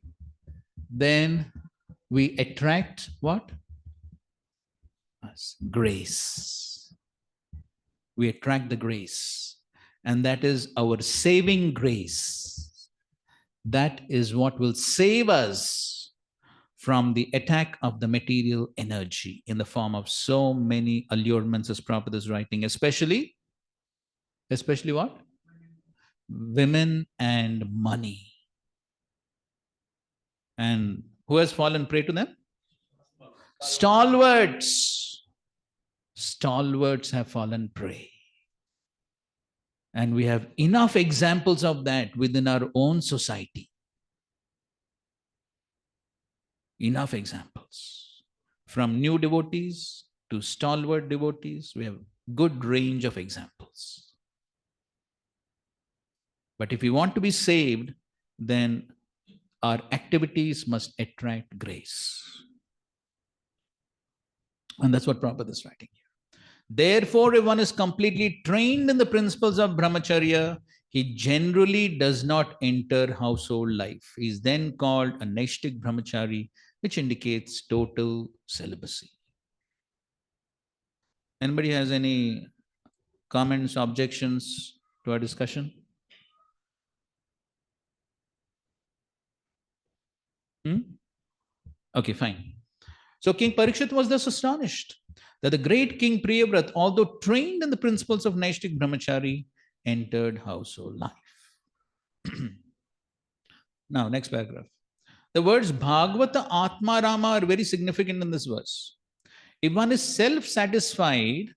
then we attract what? Grace. We attract the grace. And that is our saving grace. That is what will save us from the attack of the material energy in the form of so many allurements, as Prabhupada is writing, especially what? Women and money. And who has fallen prey to them? Stalwarts. Stalwarts have fallen prey. And we have enough examples of that within our own society. Enough examples. From new devotees to stalwart devotees, we have good range of examples. But if we want to be saved, then our activities must attract grace. And that's what Prabhupada is writing here. Therefore, if one is completely trained in the principles of brahmacharya, he generally does not enter household life. He is then called a Naishtik brahmachari, which indicates total celibacy. Anybody has any comments, objections to our discussion? Okay, fine. So King Parikshit was thus astonished that the great King Priyavrat, although trained in the principles of Naishtik brahmachari, entered household life. Now, next paragraph. The words Bhagavata, Atma, Rama are very significant in this verse. If one is self-satisfied,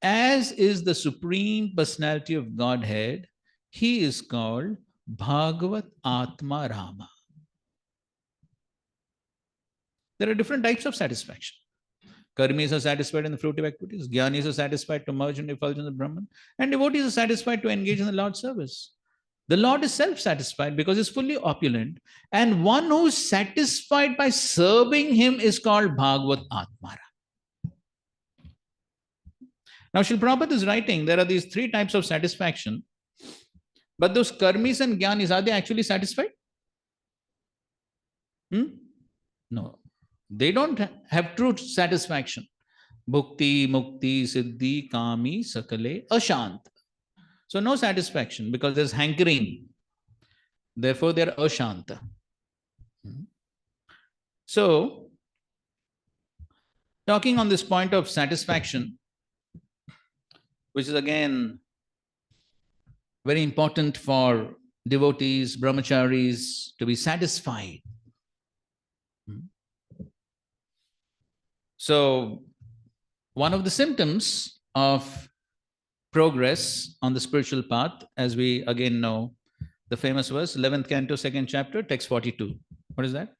as is the Supreme Personality of Godhead, he is called Bhagavat Atma Rama. There are different types of satisfaction. Karmis are satisfied in the fruitive activities. Jnanis are satisfied to merge and effulgence of Brahman. And devotees are satisfied to engage in the Lord's service. The Lord is self-satisfied because he's fully opulent. And one who is satisfied by serving him is called Bhagavat Atmara. Now, Srila Prabhupada is writing, there are these three types of satisfaction. But those karmis and jnanis, are they actually satisfied? No. They don't have true satisfaction. Bhukti, mukti, siddhi, kami, sakale, ashant. So no satisfaction because there's hankering. Therefore, they're ashanta. So, talking on this point of satisfaction, which is again very important for devotees, brahmacharis to be satisfied. So, one of the symptoms of progress on the spiritual path, as we again know, the famous verse, 11th canto, 2nd chapter, text 42. What is that?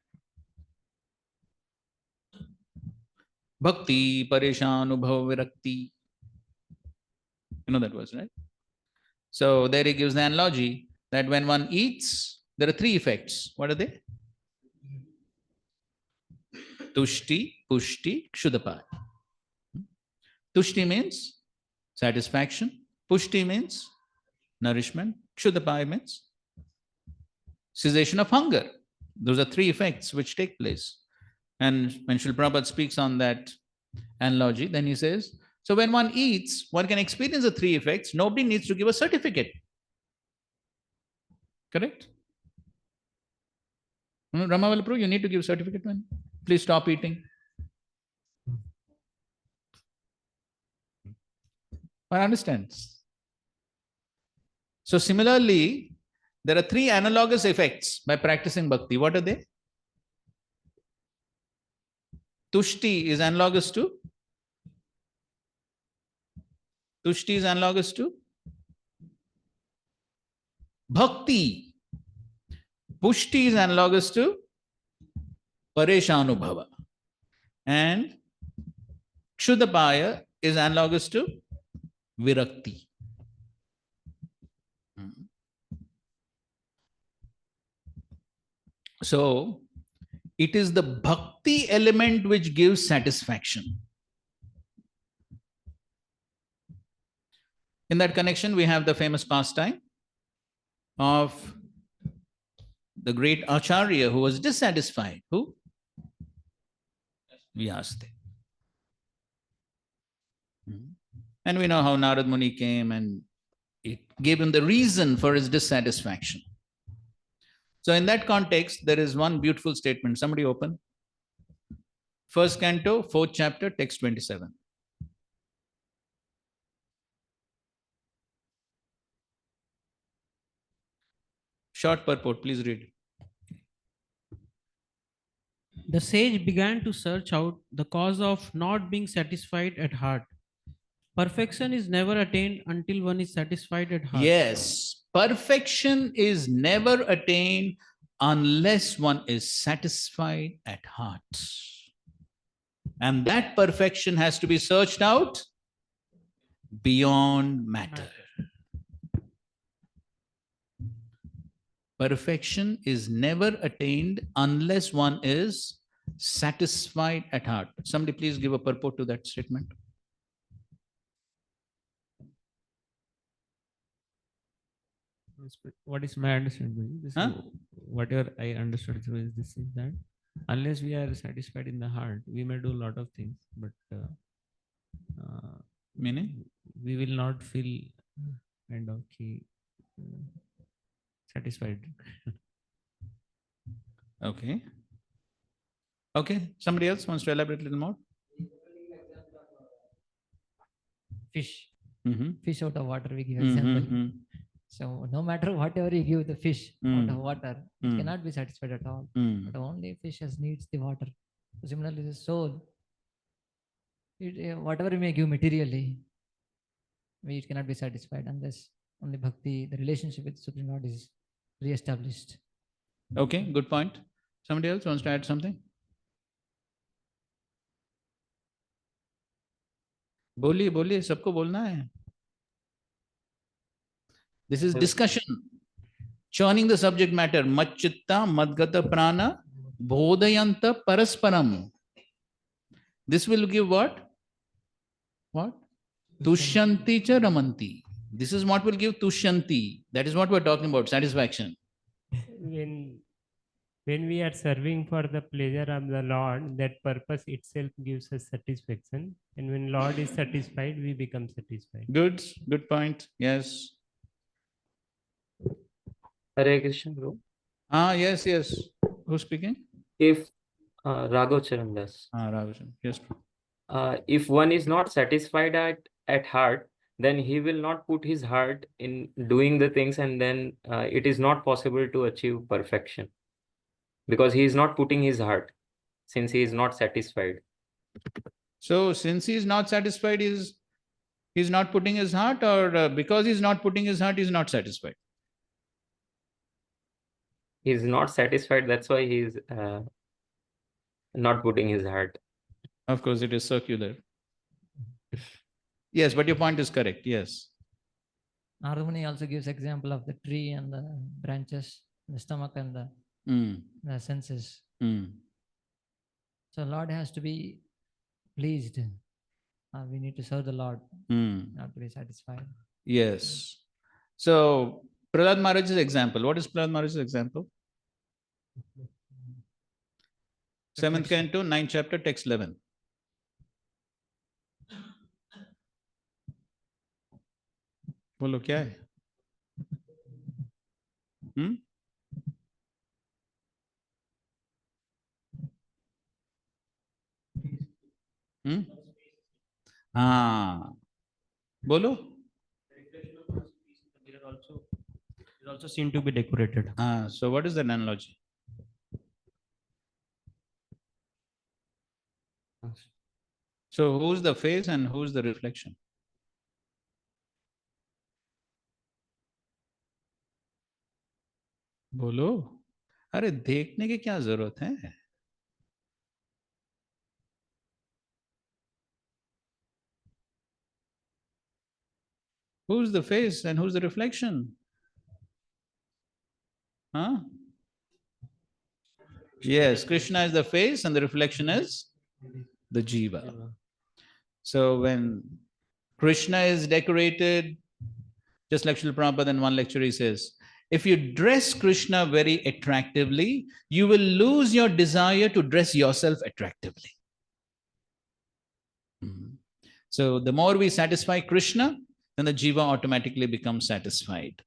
Bhakti pareshanubhav virakti. You know that verse, right? So there he gives the analogy that when one eats, there are three effects. What are they? Tushti, pushti, kshudapad. Tushti means satisfaction. Pushti means nourishment. Kshudapad means cessation of hunger. Those are three effects which take place. And when Srila Prabhupada speaks on that analogy, then he says, so when one eats, one can experience the three effects. Nobody needs to give a certificate. Correct? Ramavala Prabhu, you need to give certificate when? Please stop eating. One understands. So similarly, there are three analogous effects by practicing bhakti. What are they? Tushti is analogous to? Tushti is analogous to? Bhakti. Pushti is analogous to? Pareshanubhava. And Kshudapaya is analogous to? Virakti. So, it is the bhakti element which gives satisfaction. In that connection, we have the famous pastime of the great Acharya who was dissatisfied. Who? Vyasadeva. And we know how Narad Muni came and it gave him the reason for his dissatisfaction. So in that context, there is one beautiful statement. Somebody open. 1st canto, 4th chapter, text 27. Short purport, please read. The sage began to search out the cause of not being satisfied at heart. Perfection is never attained until one is satisfied at heart. Yes, perfection is never attained unless one is satisfied at heart. And that perfection has to be searched out beyond matter. Perfection is never attained unless one is satisfied at heart. Somebody please give a purport to that statement. What is my understanding? This is whatever I understood through is this is that unless we are satisfied in the heart, we may do a lot of things, but meaning we will not feel kind of satisfied. Okay. Okay. Somebody else wants to elaborate a little more? Fish. Fish out of water, we give example. So no matter whatever you give the fish out of water, it cannot be satisfied at all. But only fish needs the water. So similarly, the soul, whatever you may give materially, it cannot be satisfied unless only bhakti, the relationship with Supreme Lord is re-established. Okay, good point. Somebody else wants to add something? बोलिए बोलिए, सबको बोलना है. This is discussion, churning the subject matter. Macchitta madgata prana bodhayanta parasparam. This will give what? What? Tushyanti cha ramanti. This is what will give tushyanti. That is what we're talking about, satisfaction. When we are serving for the pleasure of the Lord, that purpose itself gives us satisfaction. And when Lord is satisfied, we become satisfied. Good, good point. Yes. Hare Krishna, bro. Yes, yes. Who's speaking? If Raghav Charandas. Raghav, yes. If one is not satisfied at heart, then he will not put his heart in doing the things, and then it is not possible to achieve perfection because he is not putting his heart since he is not satisfied. So since he is not satisfied, he's not putting his heart, or because he's not putting his heart, he's not satisfied? He is not satisfied, that's why he is not putting his heart. Of course, it is circular. Yes, but your point is correct. Yes. Narada also gives example of the tree and the branches, the stomach and the senses. So Lord has to be pleased. We need to serve the Lord, not to be satisfied. Yes. So Prahlad Maharaj's example. What is Prahlad Maharaj's example? 7th canto, 9th chapter, text 11. बोलो क्या है? बोलो. It also seem to be decorated. So what is the analogy? So who's the face and who's the reflection? बोलो. अरे देखने की क्या जरूरत है? Who's the face and who's the reflection? Yes, Krishna is the face and the reflection is the jiva. So when Krishna is decorated, just like Srila Prabhupada in one lecture he says, if you dress Krishna very attractively, you will lose your desire to dress yourself attractively. So the more we satisfy Krishna, then the jiva automatically becomes satisfied.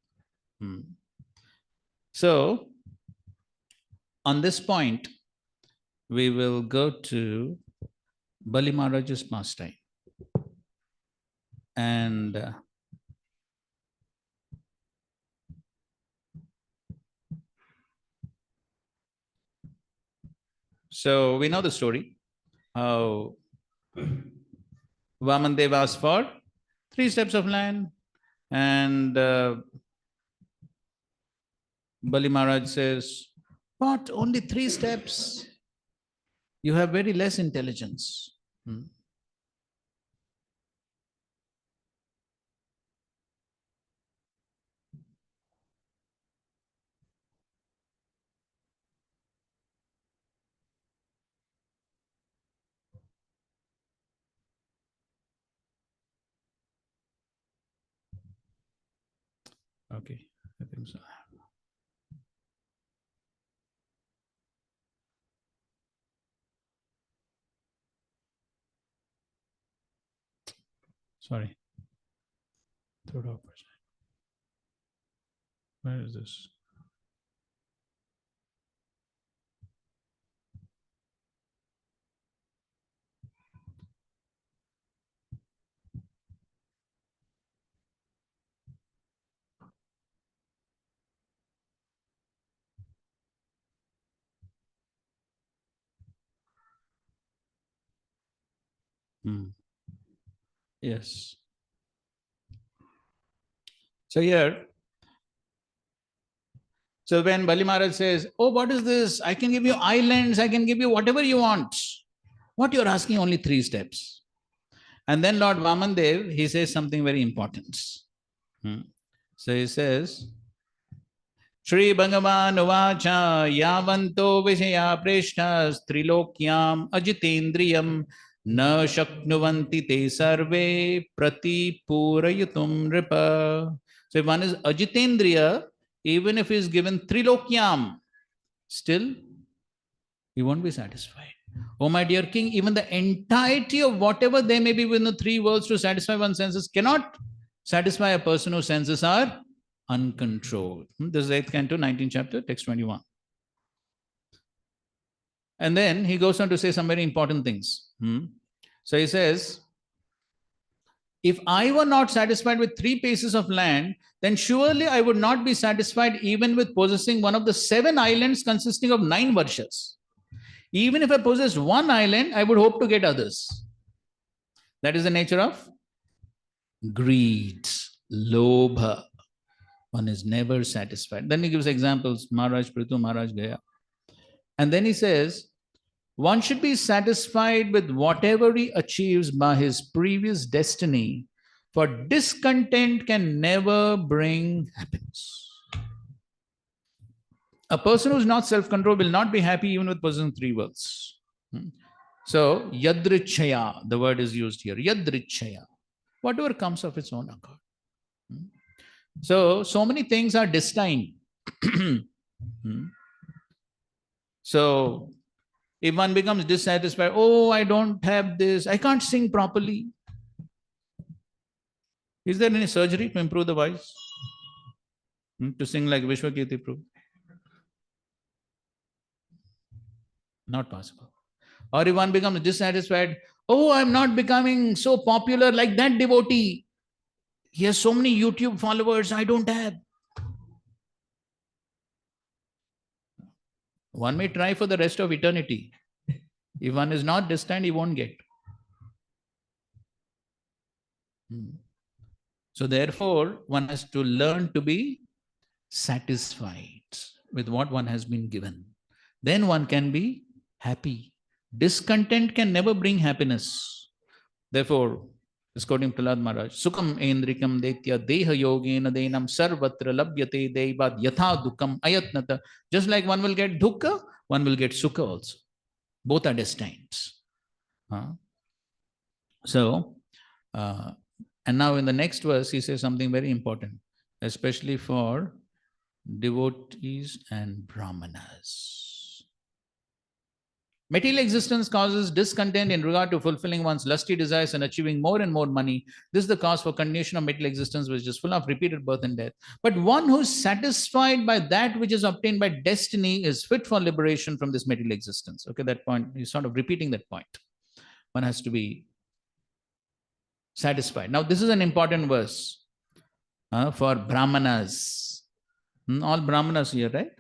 So on this point, we will go to Bali Maharaj's pastime. And so we know the story, how Vamandev asked for 3 steps of land, and Bali Maharaj says, "What? Only 3 steps? You have very less intelligence." Okay, I think so. Sorry. Third option. Where is this? Yes. So here, So when Bali Maharaj says, oh, what is this? I can give you islands, I can give you whatever you want. What you're asking, only 3 steps. And then Lord Vamandev, he says something very important. So he says, Shri Bhagavan Uvacha Yavanto Vishaya Preshtas Trilokyam Ajitendriyam Na Shaknuvanti Te Sarve Prati Purayatum Ripa. So if one is Ajitendriya, even if he is given Trilokyam, still he won't be satisfied. Oh my dear king, even the entirety of whatever there may be within the 3 worlds to satisfy one's senses cannot satisfy a person whose senses are uncontrolled. This is 8th canto, 19th chapter, text 21. And then he goes on to say some very important things. So he says, if I were not satisfied with 3 pieces of land, then surely I would not be satisfied even with possessing one of the 7 islands consisting of 9 varshas. Even if I possess 1 island, I would hope to get others. That is the nature of greed, lobha. One is never satisfied. Then he gives examples, Maharaj Prithu, Maharaj Gaya. And then he says, one should be satisfied with whatever he achieves by his previous destiny, for discontent can never bring happiness. A person who is not self-controlled will not be happy even with possessing 3 worlds. So, yadrichaya, the word is used here, yadrichaya, whatever comes of its own accord. So many things are destined. So, if one becomes dissatisfied, oh, I don't have this, I can't sing properly. Is there any surgery to improve the voice? To sing like Vishwakirti Prabhu? Not possible. Or if one becomes dissatisfied, oh, I'm not becoming so popular like that devotee. He has so many YouTube followers, I don't have. One may try for the rest of eternity. If one is not destined, he won't get. So therefore, one has to learn to be satisfied with what one has been given. Then one can be happy. Discontent can never bring happiness. Therefore, is quoting Prahlad Maharaj, Sukham endrikam detya deha yogena denam sarvatra labhyate devad yatha dukkam ayatnata. Just like one will get dukkha, one will get sukha also. Both are destined. So, and now in the next verse, he says something very important, especially for devotees and brahmanas. Material existence causes discontent in regard to fulfilling one's lusty desires and achieving more and more money. This is the cause for continuation of material existence, which is full of repeated birth and death. But one who is satisfied by that which is obtained by destiny is fit for liberation from this material existence. Okay, that point, he's sort of repeating that point. One has to be satisfied. Now, this is an important verse for brahmanas. All brahmanas here, right?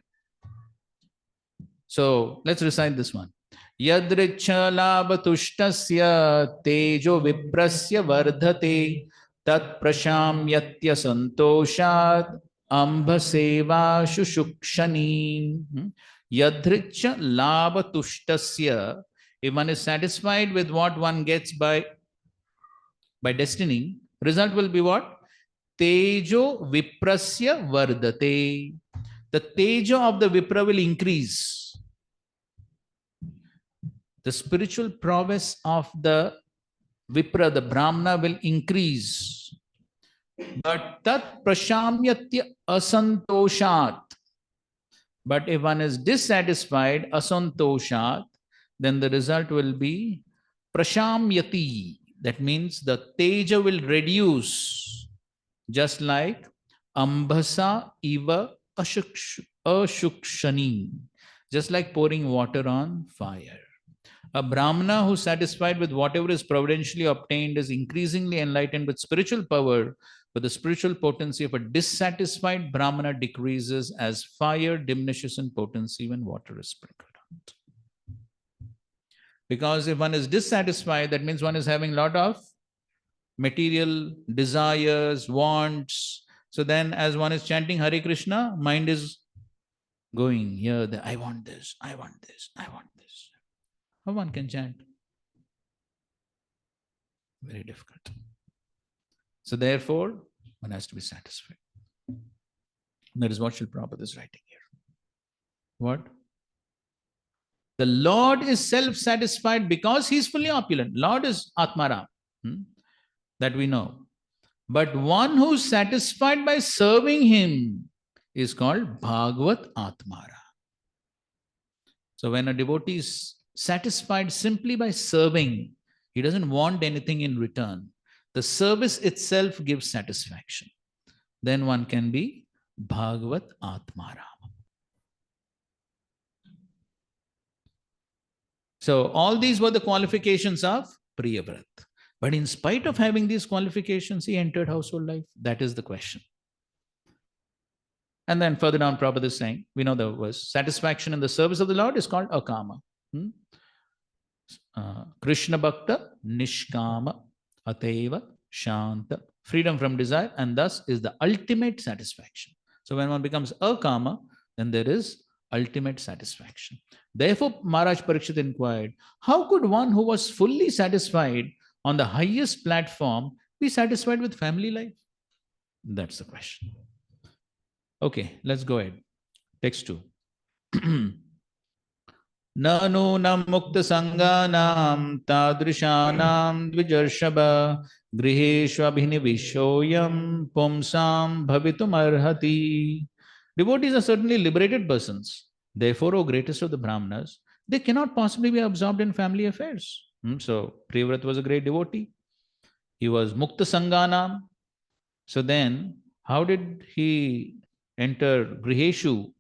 So, let's recite this one. Yadricha labhatushtasya tejo viprasya vardhate tat prashamyatya santoshat ambha seva shushukshani. Yadricha labhatushtasya, if one is satisfied with what one gets by destiny, result will be what? Tejo viprasya vardhate. The tejo of the vipra will increase. The spiritual prowess of the vipra, the brahmana, will increase. But tat prashamyatya asantoshat. But if one is dissatisfied, asantoshat, then the result will be prashamyati. That means the teja will reduce, just like ambhasa iva ashukshani, just like pouring water on fire. A brahmana who is satisfied with whatever is providentially obtained is increasingly enlightened with spiritual power, but the spiritual potency of a dissatisfied brahmana decreases as fire diminishes in potency when water is sprinkled on it. Because if one is dissatisfied, that means one is having a lot of material desires, wants. So then as one is chanting Hare Krishna, mind is going here, there, I want this, I want this, I want this. How one can chant? Very difficult. So therefore, one has to be satisfied. That is what Srila Prabhupada is writing here. What? The Lord is self-satisfied because he is fully opulent. Lord is Atmaram, that we know. But one who is satisfied by serving him is called Bhagavat Atmara. So when a devotee is satisfied simply by serving, he doesn't want anything in return. The service itself gives satisfaction. Then one can be Bhagavat Atmara. So all these were the qualifications of Priyavrat. But in spite of having these qualifications, he entered household life. That is the question. And then further down, Prabhupada is saying, we know the verse, satisfaction in the service of the Lord is called akama. Krishna Bhakta, Nishkama, Ateva, Shanta, freedom from desire, and thus is the ultimate satisfaction. So when one becomes akama, then there is ultimate satisfaction. Therefore, Maharaj Parikshit inquired, how could one who was fully satisfied on the highest platform be satisfied with family life? That's the question. Okay, let's go ahead. Text 2. Nanunam mukta sanganam tadrishanam dvijarshaba griheshvabhinivishoyam pumsam bhavitum arhati. Devotees are certainly liberated persons. Therefore, O greatest of the Brahmanas, they cannot possibly be absorbed in family affairs. So, Priyavrat was a great devotee. He was mukta sanganam. So then, how did he enter griheshu?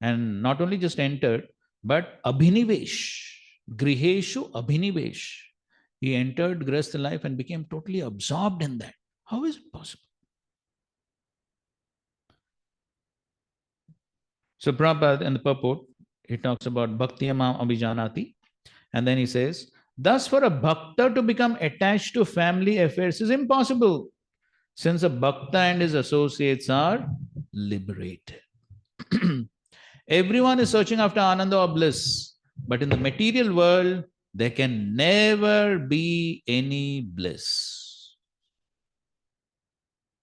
And not only just entered, but abhinivesh, griheshu abhinivesh. He entered Grihastha life and became totally absorbed in that. How is it possible? So Prabhupada in the purport, he talks about Bhakti Amam Abhijanati. And then he says, thus for a bhakta to become attached to family affairs is impossible, since a bhakta and his associates are liberated. Everyone is searching after Ananda or bliss, but in the material world, there can never be any bliss.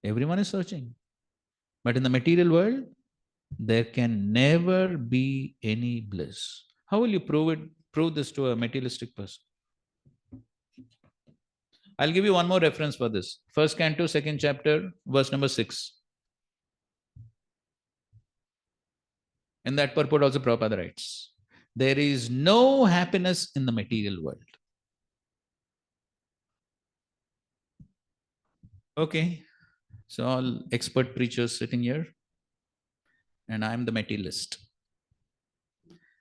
Everyone is searching, but in the material world, there can never be any bliss. How will you prove this to a materialistic person? I'll give you one more reference for this. First canto, second chapter, verse number 6. In that purport also Prabhupada writes, there is no happiness in the material world. Okay, so all expert preachers sitting here, and I'm the materialist.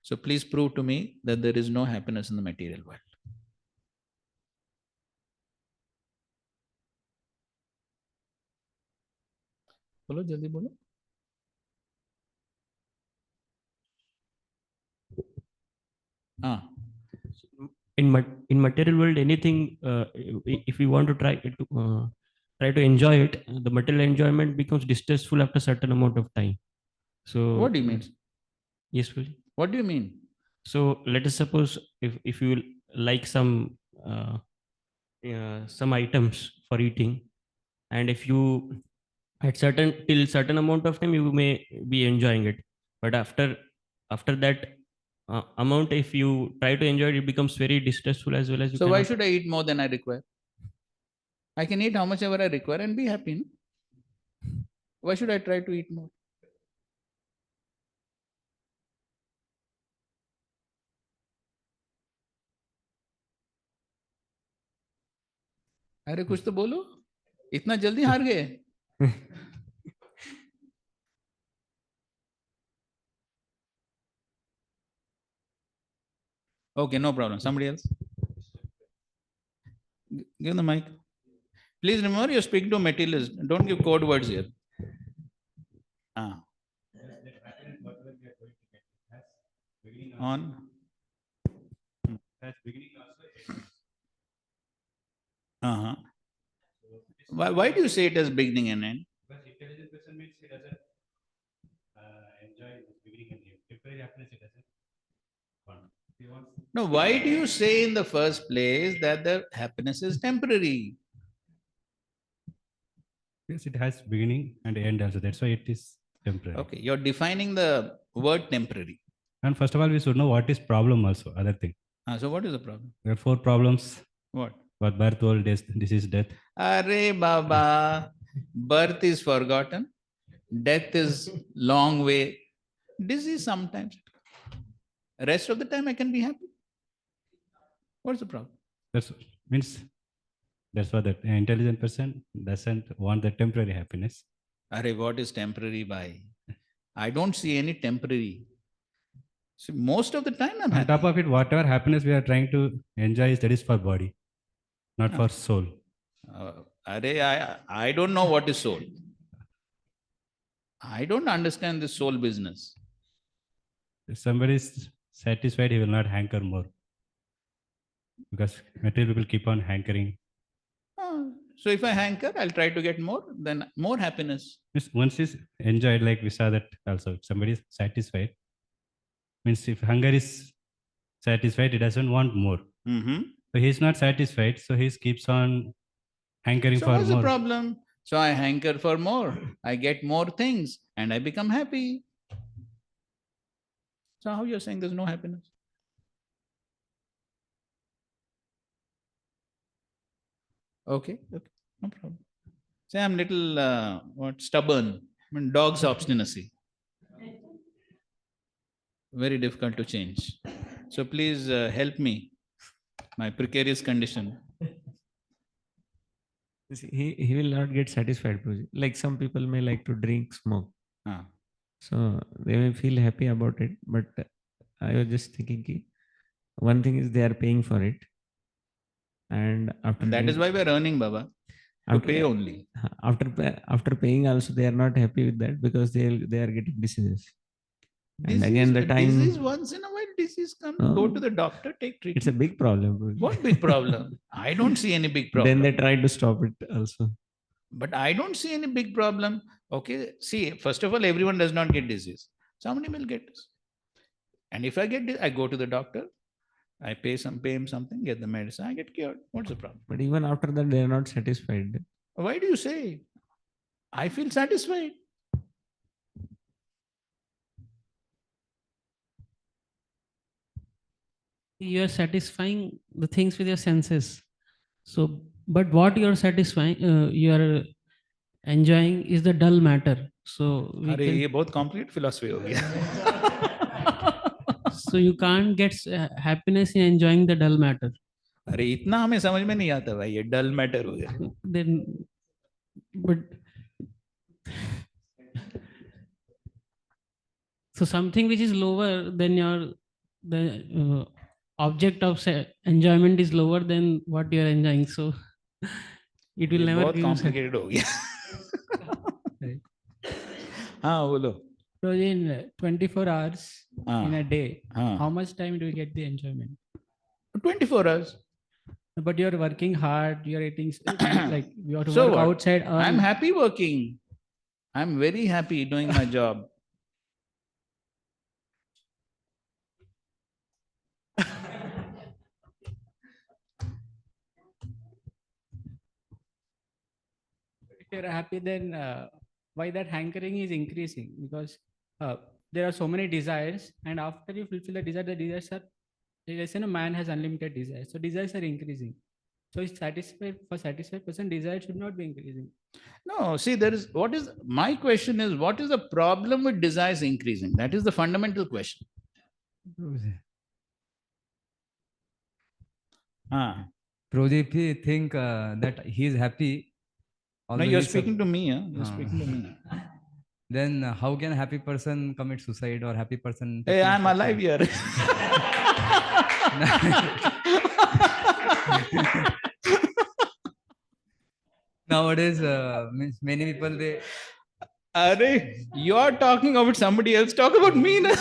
So please prove to me that there is no happiness in the material world. Bolo, jaldi bolo. In material world, anything, if we want to try to enjoy it, the material enjoyment becomes distasteful after a certain amount of time. So what do you mean? Yes, please. What do you mean? So let us suppose if you like some items for eating, and if you at till certain amount of time you may be enjoying it, but after that amount, if you try to enjoy it, it becomes very distasteful as well as you. So why should I eat more than I require? I can eat how much ever I require and be happy. No? Why should I try to eat more? अरे कुछ तो बोलो, इतना जल्दी हार गए? Okay, no problem. Somebody else? Give the mic. Please remember, you're speaking to a materialist. Don't give code words here. On. Why do you say it as beginning and end? Because intelligent person means he doesn't enjoy the beginning and end. temporary happiness it doesn't want. He wants No, why do you say in the first place that the happiness is temporary? yes, it has beginning and end also. That's why it is temporary. Okay, you're defining the word temporary. And first of all, we should know what is problem also. Other thing. So what is the problem? There are 4 problems. What? What birth, old age, disease, death. Arey Baba, birth is forgotten, death is long way, disease sometimes. Rest of the time I can be happy. What's the problem? That's means that's why that intelligent person doesn't want the temporary happiness. Arey, what is temporary by? I don't see any temporary. See, most of the time I'm On happy. top of it, whatever happiness we are trying to enjoy is that is for body, not for soul. I don't know what is soul. I don't understand this soul business. If somebody is satisfied, he will not hanker more. Because material people keep on hankering. So if I hanker, I'll try to get more, then more happiness. Once he's enjoyed, like we saw that also, if somebody is satisfied, means if hunger is satisfied, he doesn't want more. So he's not satisfied, so he keeps on hankering So for what's more. the problem? So I hanker for more, I get more things, and I become happy. So how you're saying there's no happiness? Okay, no problem. Say I'm little stubborn. I mean, dog's obstinacy. Very difficult to change. So please help me. My precarious condition. He will not get satisfied. Like some people may like to drink, smoke. So they may feel happy about it. But I was just thinking, one thing is they are paying for it. And after that is why we are earning, Baba. To pay only. After paying also, they are not happy with that because they are getting diseases. And again, the time. Disease once in a while, disease comes. Go to the doctor, take treatment. It's a big problem. What big problem? I don't see any big problem. Then they try to stop it also. But I don't see any big problem. Okay, see, first of all, everyone does not get disease. Somebody will get this. And if I get this, I go to the doctor. I pay him something, get the medicine, I get cured. What's the problem? But even after that, they are not satisfied. Why do you say? I feel satisfied. You are satisfying the things with your senses. So, but what you are satisfying, you are enjoying is the dull matter. So, ये बहुत complicated philosophy हो गया. So you can't get happiness in enjoying the dull matter. अरे इतना हमें समझ में नहीं आता भाई, ये dull matter हो गया. Then, but so something which is lower than the object of enjoyment is lower than what you are enjoying. So it will never बहुत give complicated हो गया. हाँ बोलो. So in 24 hours in a day, Ah. how much time do you get the enjoyment? 24 hours. But you're working hard, you're eating, like you have to So work what? outside. I'm happy working. I'm very happy doing my job. If you're happy, then why that hankering is increasing? Because there are so many desires, and after you fulfill the desires are, let's say a man has unlimited desires, so desires are increasing. So it's satisfied person, desire should not be increasing. No, see, my question is, what is the problem with desires increasing? That is the fundamental question. Prabhuji, if you think that he is happy, No, you're speaking to me, huh? You're speaking to me. Then how can a happy person commit suicide or happy person? Hey, I'm alive here. Nowadays, means many people they. You're talking about somebody else. Talk about me now.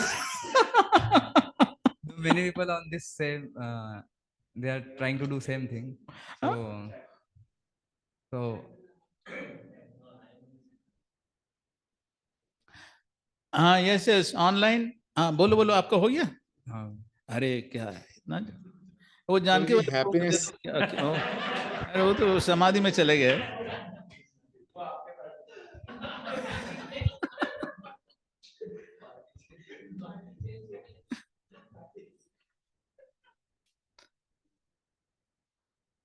Many people on this same, they are trying to do same thing. So. Yes. Online. हाँ बोलो बोलो, आपका हो गया? हाँ अरे क्या है इतना, वो जान के Guruji, happiness. अरे वो तो समाधि में चले गए।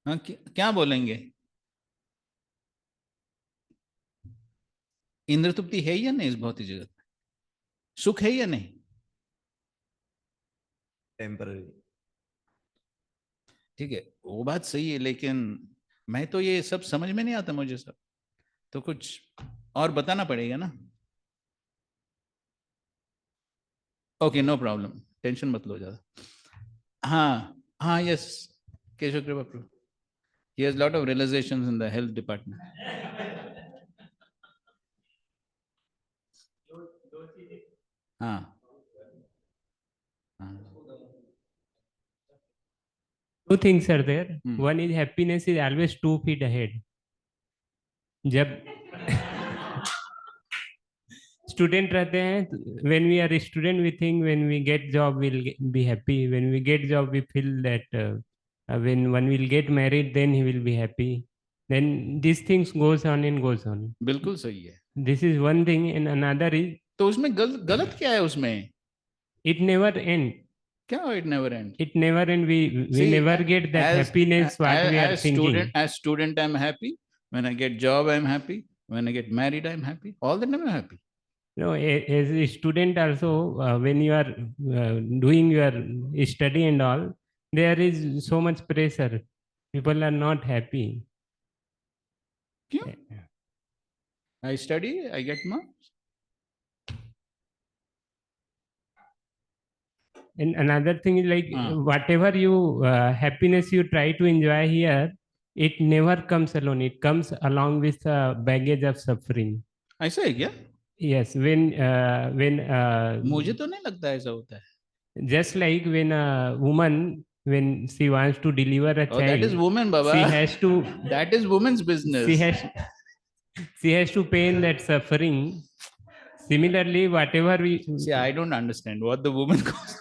हाँ क्या बोलेंगे? इंद्र तृप्ति है या नहीं इस भौतिक जगत में? सुख है या नहीं? टेम्पररी। ठीक है, वो बात सही है, लेकिन मैं तो ये सब समझ में नहीं आता मुझे सब, तो कुछ और बताना पड़ेगा ना। ओके, नो प्रॉब्लम, टेंशन मत लो ज्यादा। हाँ हाँ, यस, केशव कृपा प्रभु, he has lot of realizations in the health department. हाँ हाँ, Two things are there. Hmm. One is happiness is always 2 feet ahead. जब स्टूडेंट रहते हैं, when we are a student we think when we get job we'll be happy, when we get job we feel that when one will get married then he will be happy, then these things goes on and goes on. बिल्कुल सही है। This is one thing, and another is तो उसमें गलत क्या है उसमें? it never end. क्या it never end? It never end. We See, never get that happiness what we are thinking. As student I'm happy, when I get job I'm happy, when I get married I'm happy, all the time I'm happy. No, as a student also, when you are doing your study and all, there is so much pressure. People are not happy. क्यों? I study, I get marks. And another thing is like whatever you happiness you try to enjoy here, it never comes alone. It comes along with baggage of suffering. ऐसा है क्या? Yes, when मुझे तो नहीं लगता ऐसा होता है। just like when a woman, when she wants to deliver a child, that is woman, Baba. she has to that is woman's business. She has to pain that suffering. Similarly, whatever we see, I don't understand what the woman goes.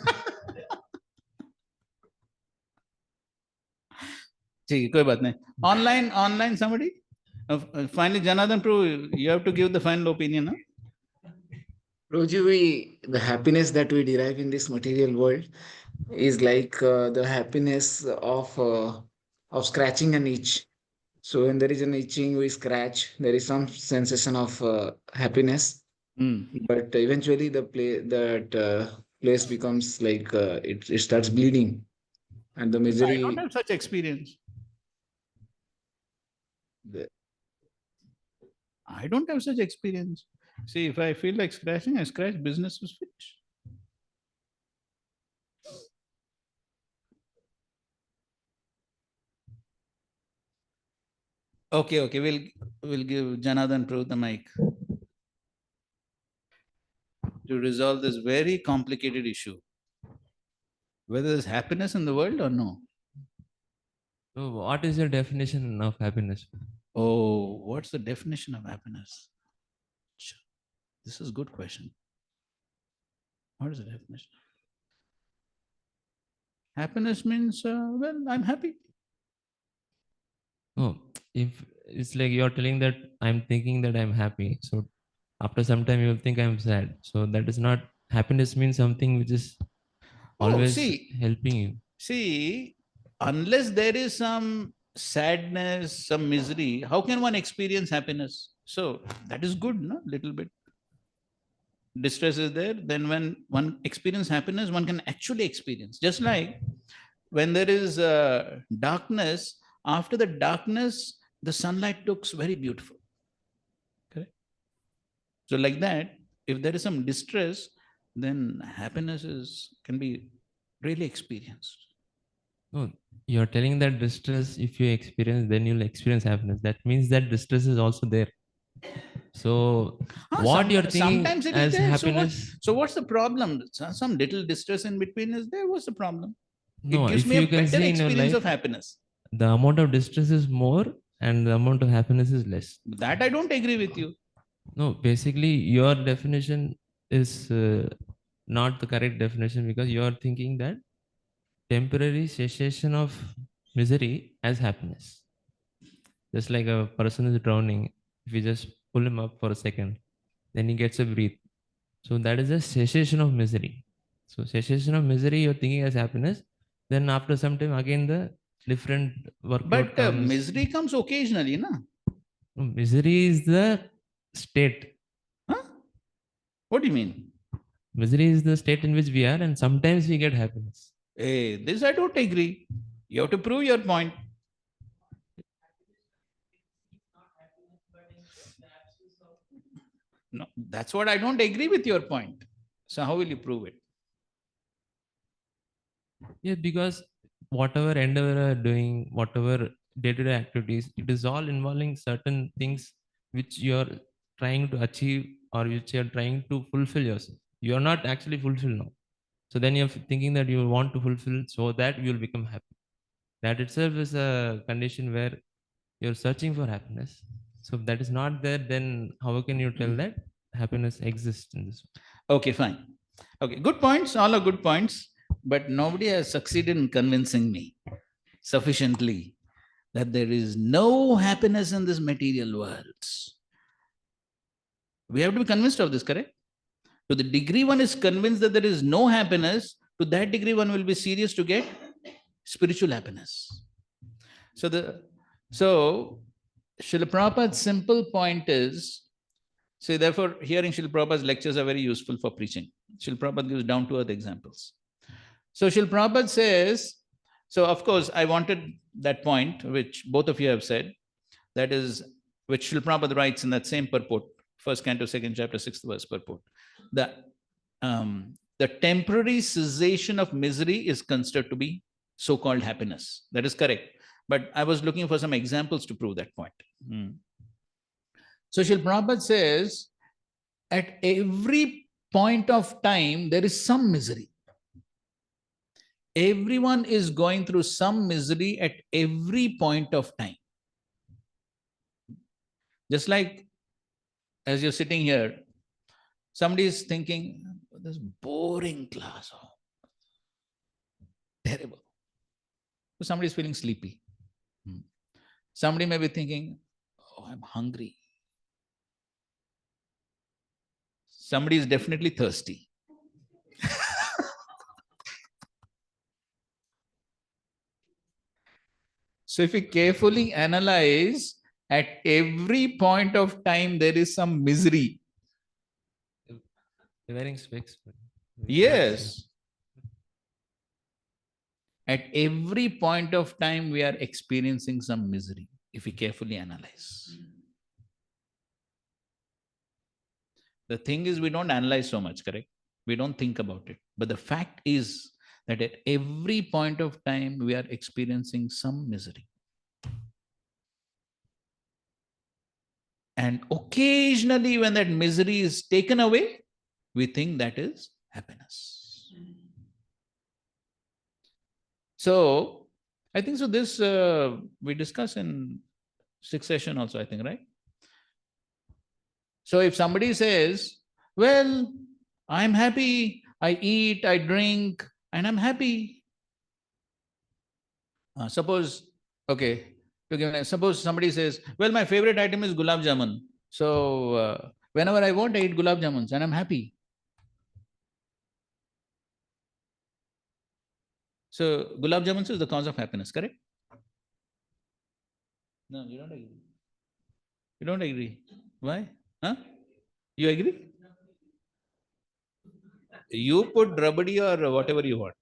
ठीक है, कोई बात नहीं। Online somebody? Finally, Janardhan Prabhu, you have to give the final opinion, huh? Roji, the happiness that we derive in this material world is like the happiness of scratching an itch. So when there is an itching, we scratch. There is some sensation of happiness, but eventually the place becomes like it starts bleeding, and the misery. I don't have such experience. I don't have such experience. See, if I feel like scratching, I scratch. Business is finished. Okay, we'll give Janardhan Prabhu the mic to resolve this very complicated issue. Whether there's happiness in the world or no. So what is your definition of happiness? Oh, what's the definition of happiness? This is a good question. What is the definition? Happiness means, well, I'm happy. Oh, if it's like you're telling that I'm thinking that I'm happy, so after some time you'll think I'm sad. So that is not happiness. Means something which is always helping you. See, unless there is some sadness, some misery, how can one experience happiness? So that is good, no? Little bit. Distress is there, then when one experience happiness, one can actually experience. Just like when there is darkness, after the darkness, the sunlight looks very beautiful. Correct? So like that, if there is some distress, then happiness can be really experienced. No, you're telling that distress, if you experience, then you'll experience happiness. That means that distress is also there. So what you're thinking as happiness. So what's the problem? Some little distress in between is there. What's the problem? No, it gives if me you a can better see in your experience life, of happiness. The amount of distress is more and the amount of happiness is less. That I don't agree with you. No, basically your definition is not the correct definition, because you are thinking that temporary cessation of misery as happiness. Just like a person is drowning, if you just pull him up for a second, then he gets a breath. So that is a cessation of misery. So cessation of misery, you're thinking as happiness. Then after some time, again the different workload But comes. misery comes occasionally, na? Misery is the state. Huh? What do you mean? Misery is the state in which we are, and sometimes we get happiness. Hey, this I don't agree. You have to prove your point. No, that's what I don't agree with your point. So how will you prove it? Yeah, because whatever endeavor you are doing, whatever day-to-day activities, it is all involving certain things which you are trying to achieve or which you are trying to fulfill yourself. You are not actually fulfilled now. So then you're thinking that you want to fulfill so that you will become happy. That itself is a condition where you're searching for happiness. So if that is not there, then how can you tell that happiness exists in this way? Okay, fine. Okay, good points. All are good points. But nobody has succeeded in convincing me sufficiently that there is no happiness in this material world. We have to be convinced of this, correct? To the degree one is convinced that there is no happiness, to that degree one will be serious to get spiritual happiness. So Srila Prabhupada's simple point is, so therefore hearing Srila Prabhupada's lectures are very useful for preaching. Srila Prabhupada gives down-to-earth examples. So Srila Prabhupada says, so of course I wanted that point which both of you have said, that is, which Srila Prabhupada writes in that same purport, 1st canto, 2nd chapter, 6th verse purport. The temporary cessation of misery is considered to be so-called happiness. That is correct. But I was looking for some examples to prove that point. So Srila Prabhupada says, at every point of time, there is some misery. Everyone is going through some misery at every point of time. Just like as you're sitting here, somebody is thinking, this boring class, oh, terrible. So somebody is feeling sleepy. Somebody may be thinking, oh, I'm hungry. Somebody is definitely thirsty. So if we carefully analyze, at every point of time, there is some misery. You're wearing specs. Yes. At every point of time, we are experiencing some misery, if we carefully analyze. The thing is, we don't analyze so much, correct? We don't think about it. But the fact is that at every point of time, we are experiencing some misery. And occasionally, when that misery is taken away, we think that is happiness. So, I think so. This we discuss in 6th session also, I think, right? So, if somebody says, well, I'm happy, I eat, I drink, and I'm happy. Suppose somebody says, well, my favorite item is gulab jamun. So, whenever I want, I eat gulab jamuns and I'm happy. So, gulab jamuns is the cause of happiness, correct? No, you don't agree. You don't agree. Why? Huh? You agree? You put rabdi or whatever you want.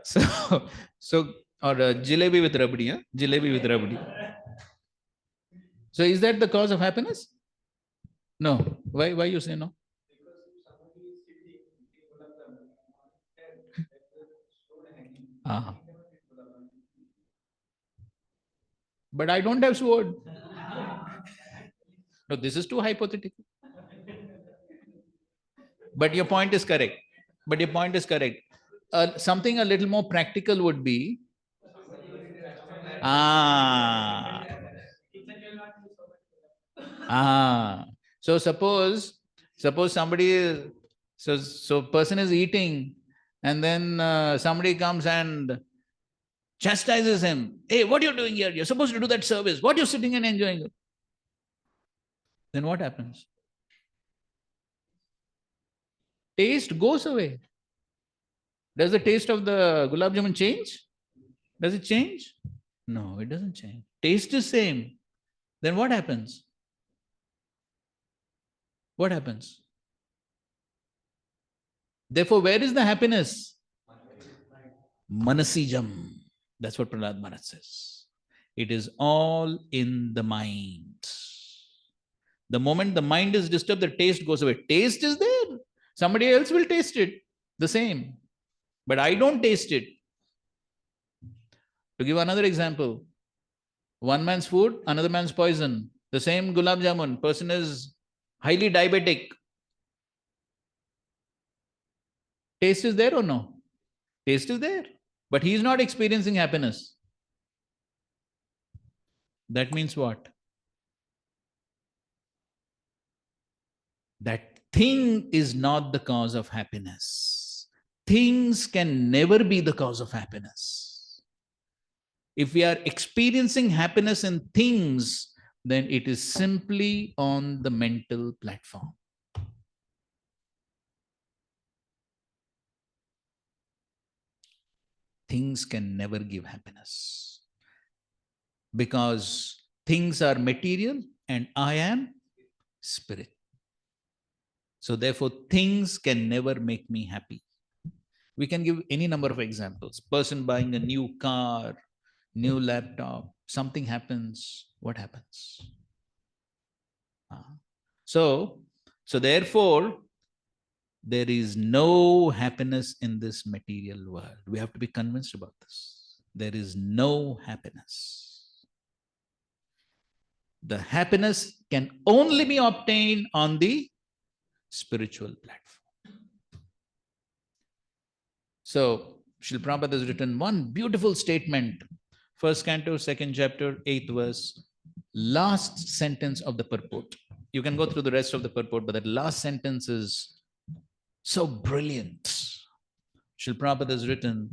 So or jalebi with rabdi, huh? Jalebi with rabdi. So is that the cause of happiness? No. Why you say no? But I don't have sword. No, this is too hypothetical. But your point is correct. Something a little more practical would be, so suppose somebody So person is eating, and then somebody comes and chastises him. Hey, what are you doing here? You're supposed to do that service. What you're sitting and enjoying it? Then what happens? Taste goes away. Does the taste of the gulab jamun change? Does it change? No, it doesn't change. Taste is same. Then what happens? What happens? Therefore, where is the happiness? Manasijam. That's what Prahlad Maharaj says. It is all in the mind. The moment the mind is disturbed, the taste goes away. Taste is there. Somebody else will taste it. The same. But I don't taste it. To give another example, one man's food, another man's poison. The same gulab jamun, person is highly diabetic. Taste is there or no? Taste is there. But he is not experiencing happiness. That means what? That thing is not the cause of happiness. Things can never be the cause of happiness. If we are experiencing happiness in things, then it is simply on the mental platform. Things can never give happiness. Because things are material and I am spirit. So therefore, things can never make me happy. We can give any number of examples. Person buying a new car, new laptop, something happens, what happens? So therefore, there is no happiness in this material world. We have to be convinced about this. There is no happiness. The happiness can only be obtained on the spiritual platform. So, Srila Prabhupada has written one beautiful statement, first canto, second chapter, 8th verse, last sentence of the purport. You can go through the rest of the purport, but that last sentence is so brilliant. Srila Prabhupada has written,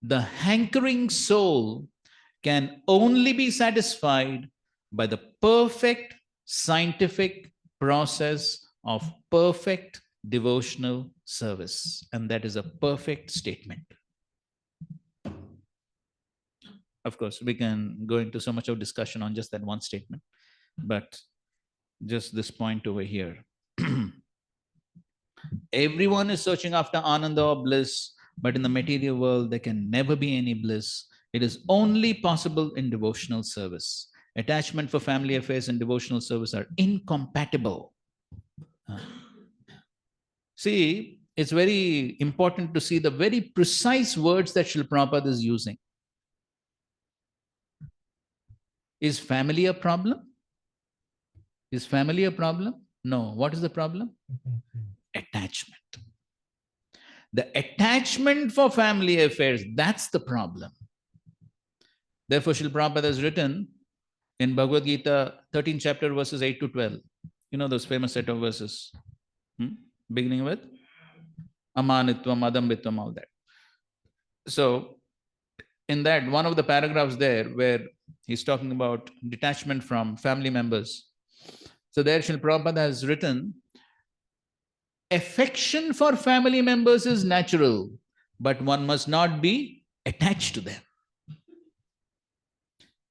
the hankering soul can only be satisfied by the perfect scientific process of perfect devotional service. And that is a perfect statement. Of course, we can go into so much of discussion on just that one statement, but just this point over here. Everyone is searching after Ananda or bliss, but in the material world, there can never be any bliss. It is only possible in devotional service. Attachment for family affairs and devotional service are incompatible. See, it's very important to see the very precise words that Srila Prabhupada is using. Is family a problem? Is family a problem? No. What is the problem? Attachment. The attachment for family affairs, that's the problem. Therefore, Srila Prabhupada has written in Bhagavad Gita, 13th chapter, verses 8 to 12. You know those famous set of verses? Beginning with Amanitvam, Adambitvam, all that. So, in that, one of the paragraphs there where he's talking about detachment from family members. So there Srila Prabhupada has written, affection for family members is natural, but one must not be attached to them.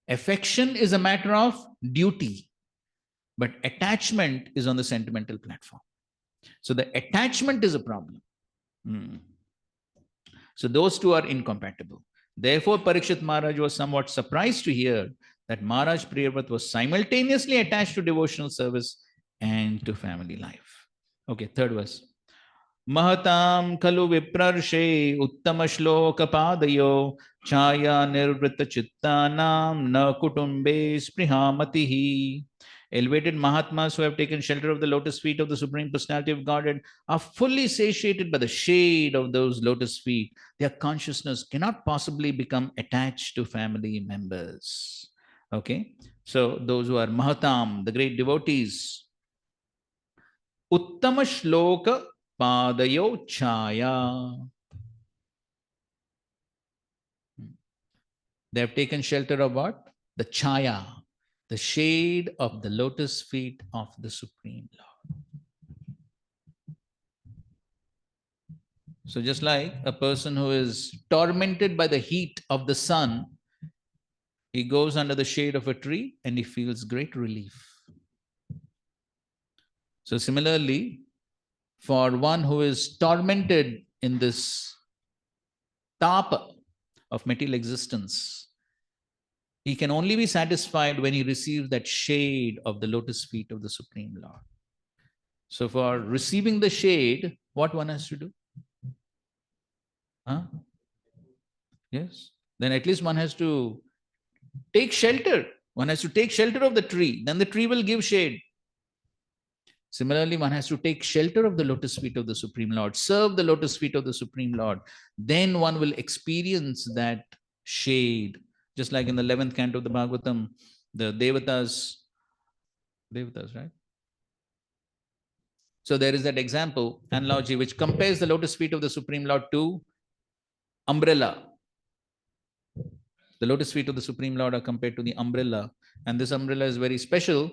Affection is a matter of duty, but attachment is on the sentimental platform. So the attachment is a problem. So those two are incompatible. Therefore, Parikshit Maharaj was somewhat surprised to hear that Maharaj Priyavrat was simultaneously attached to devotional service and to family life. Okay, third verse. Mahatam kalu viprarshe uttama shloka padayo chaya nirvrita chittanam na kutumbe sprihamatihi. Elevated Mahatmas who have taken shelter of the lotus feet of the Supreme Personality of Godhead are fully satiated by the shade of those lotus feet. Their consciousness cannot possibly become attached to family members. Okay, so those who are Mahatam, the great devotees, Uttama Shloka padayo chaya. They have taken shelter of what? The chaya, the shade of the lotus feet of the Supreme Lord. So just like a person who is tormented by the heat of the sun, he goes under the shade of a tree and he feels great relief. So similarly, for one who is tormented in this tapa of material existence, he can only be satisfied when he receives that shade of the lotus feet of the Supreme Lord. So for receiving the shade, what one has to do? Huh? Yes. Then at least one has to take shelter. One has to take shelter of the tree. Then the tree will give shade. Similarly, one has to take shelter of the lotus feet of the Supreme Lord, serve the lotus feet of the Supreme Lord. Then one will experience that shade. Just like in the 11th canto of the Bhagavatam, the Devatas, right? So there is that example, analogy, which compares the lotus feet of the Supreme Lord to umbrella. The lotus feet of the Supreme Lord are compared to the umbrella. And this umbrella is very special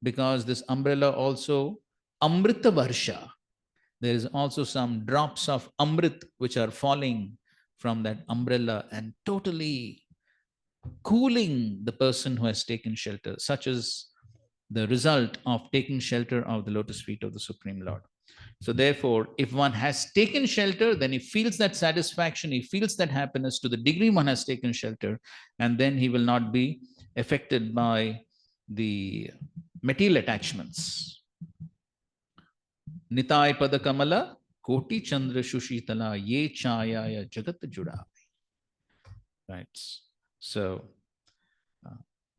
because this umbrella also Amrita Varsha. There is also some drops of Amrit which are falling from that umbrella and totally cooling the person who has taken shelter. Such is the result of taking shelter of the lotus feet of the Supreme Lord. So therefore, if one has taken shelter, then he feels that satisfaction, he feels that happiness to the degree one has taken shelter, and then he will not be affected by the material attachments. Nitai pada kamala, koti chandra shushitala, ye chaya ya jagat juda. Right. So,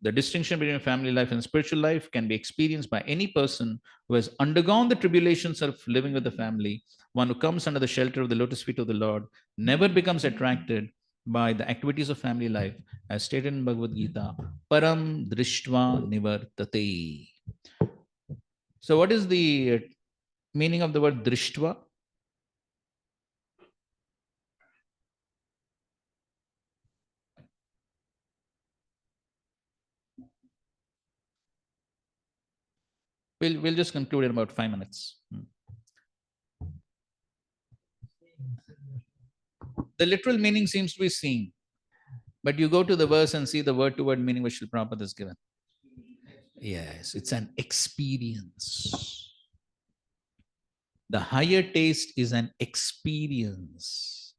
the distinction between family life and spiritual life can be experienced by any person who has undergone the tribulations of living with the family. One who comes under the shelter of the lotus feet of the Lord never becomes attracted by the activities of family life, as stated in Bhagavad Gita, param drishtva nivartate. So what is the meaning of the word drishtva? We'll just conclude in about 5 minutes. The literal meaning seems to be seeing, but you go to the verse and see the word-to-word meaning which Srila Prabhupada has given. Yes, it's an experience. The higher taste is an experience.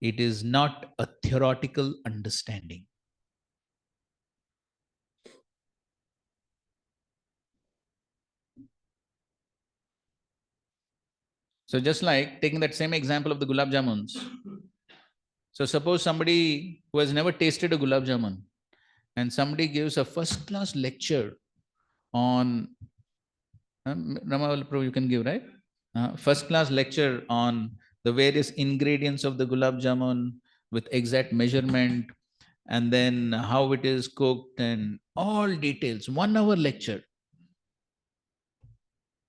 It is not a theoretical understanding. So just like taking that same example of the gulab jamuns. So suppose somebody who has never tasted a gulab jamun and somebody gives a first-class lecture on, Ramaval Prabhu, you can give, right? First-class lecture on the various ingredients of the gulab jamun with exact measurement, and then how it is cooked and all details, 1 hour lecture.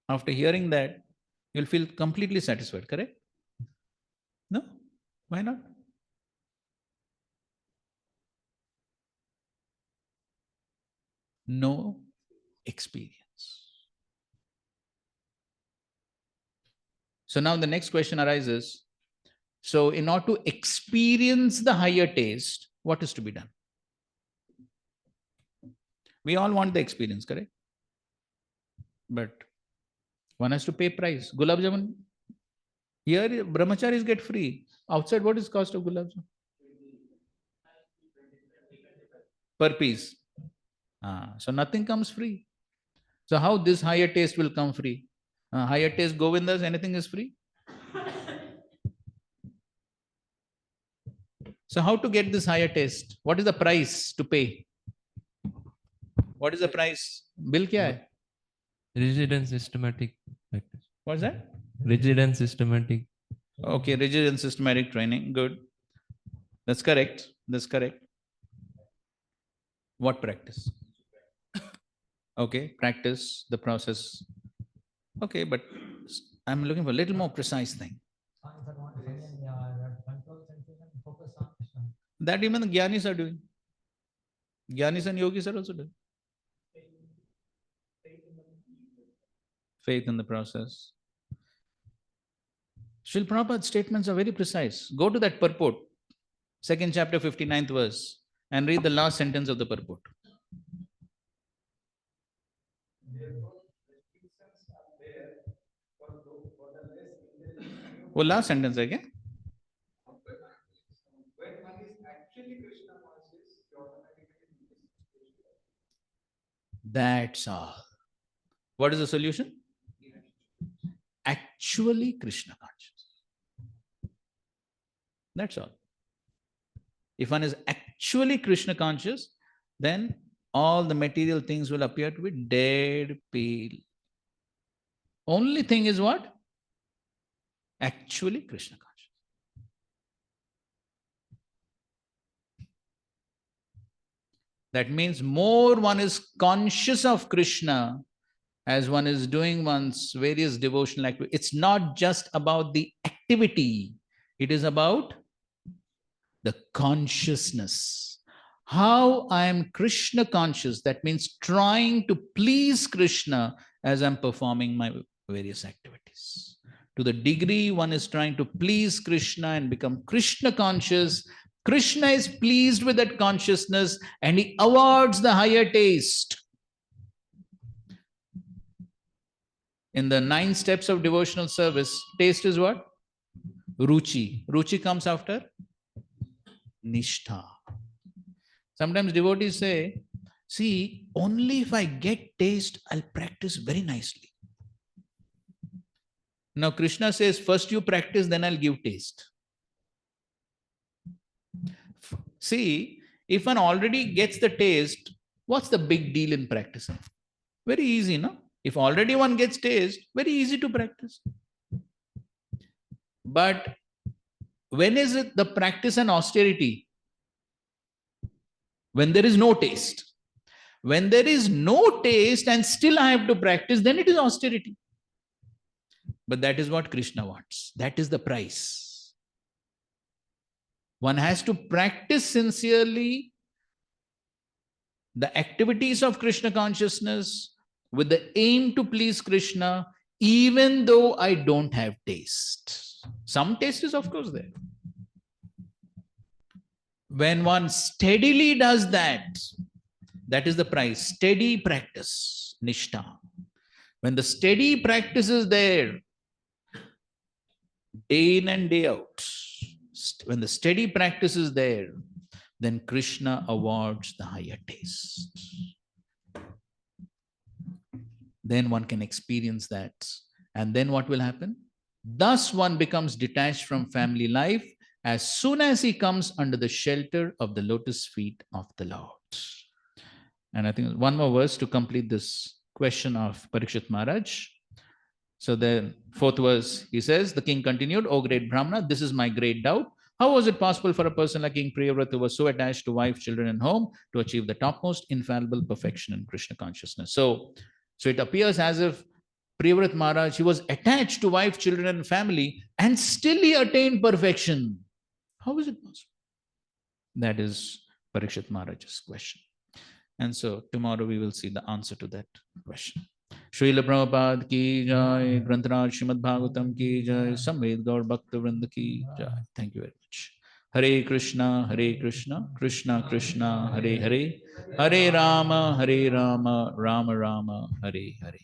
After hearing that, you'll feel completely satisfied, correct? No? Why not? No experience. So now the next question arises. So in order to experience the higher taste, what is to be done? We all want the experience, correct? But one has to pay price. Gulab jamun, here brahmacharis get free. Outside, what is cost of gulab jamun? Per piece. So nothing comes free. So how this higher taste will come free? Higher taste Govindas, anything is free? So how to get this higher taste? What is the price to pay? What is the price? Bill kya hai? Rigid and systematic practice. What's that? Rigid and systematic. Okay, rigid and systematic training. Good. That's correct. That's correct. What practice? Okay, practice the process. Okay, but I'm looking for a little more precise thing. That even the Gyanis are doing. Gyanis and yogis are also doing. Faith in the process. Srila Prabhupada's statements are very precise. Go to that purport, 2nd chapter, 59th verse, and read the last sentence of the purport. वो last sentence है क्या? That's all. What is the solution? Actually Krishna conscious. That's all. If one is actually Krishna conscious, then all the material things will appear to be dead, pale. Only thing is what? Actually Krishna conscious. That means more one is conscious of Krishna as one is doing one's various devotional activities. It's not just about the activity, it is about the consciousness. How I am Krishna conscious, that means trying to please Krishna as I'm performing my various activities. To the degree one is trying to please Krishna and become Krishna conscious, Krishna is pleased with that consciousness and he awards the higher taste. In the 9 steps of devotional service, taste is what? Ruchi. Ruchi comes after Nishtha. Sometimes devotees say, see, only if I get taste, I'll practice very nicely. Now Krishna says, first you practice, then I'll give taste. See, if one already gets the taste, what's the big deal in practicing? Very easy, no? If already one gets taste, very easy to practice. But when is it the practice and austerity? When there is no taste. When there is no taste and still I have to practice, then it is austerity. But that is what Krishna wants. That is the price. One has to practice sincerely the activities of Krishna consciousness with the aim to please Krishna, even though I don't have taste. Some taste is of course there. When one steadily does that, that is the price. Steady practice, Nishtha. When the steady practice is there, day in and day out, when the steady practice is there, then Krishna awards the higher taste. Then one can experience that. And then what will happen? Thus one becomes detached from family life as soon as he comes under the shelter of the lotus feet of the Lord. And I think one more verse to complete this question of Parikshit Maharaj. So the 4th verse, he says, the king continued, O great Brahmana, this is my great doubt. How was it possible for a person like King Priyavrata, who was so attached to wife, children, and home, to achieve the topmost infallible perfection in Krishna consciousness? So it appears as if Priyavrata Maharaj, he was attached to wife, children, and family, and still he attained perfection. How is it possible? That is Parikshit Maharaj's question. And so tomorrow we will see the answer to that question. Srila Prabhupada ki jai, Grantaraj Srimad Bhagavatam ki jai, Samved Gaur Bhakta Vrinda ki jai. Thank you very much. Hare Krishna, Krishna Krishna, Hare Hare, Hare Rama, Rama Rama, Hare Hare.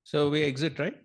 So we exit, right?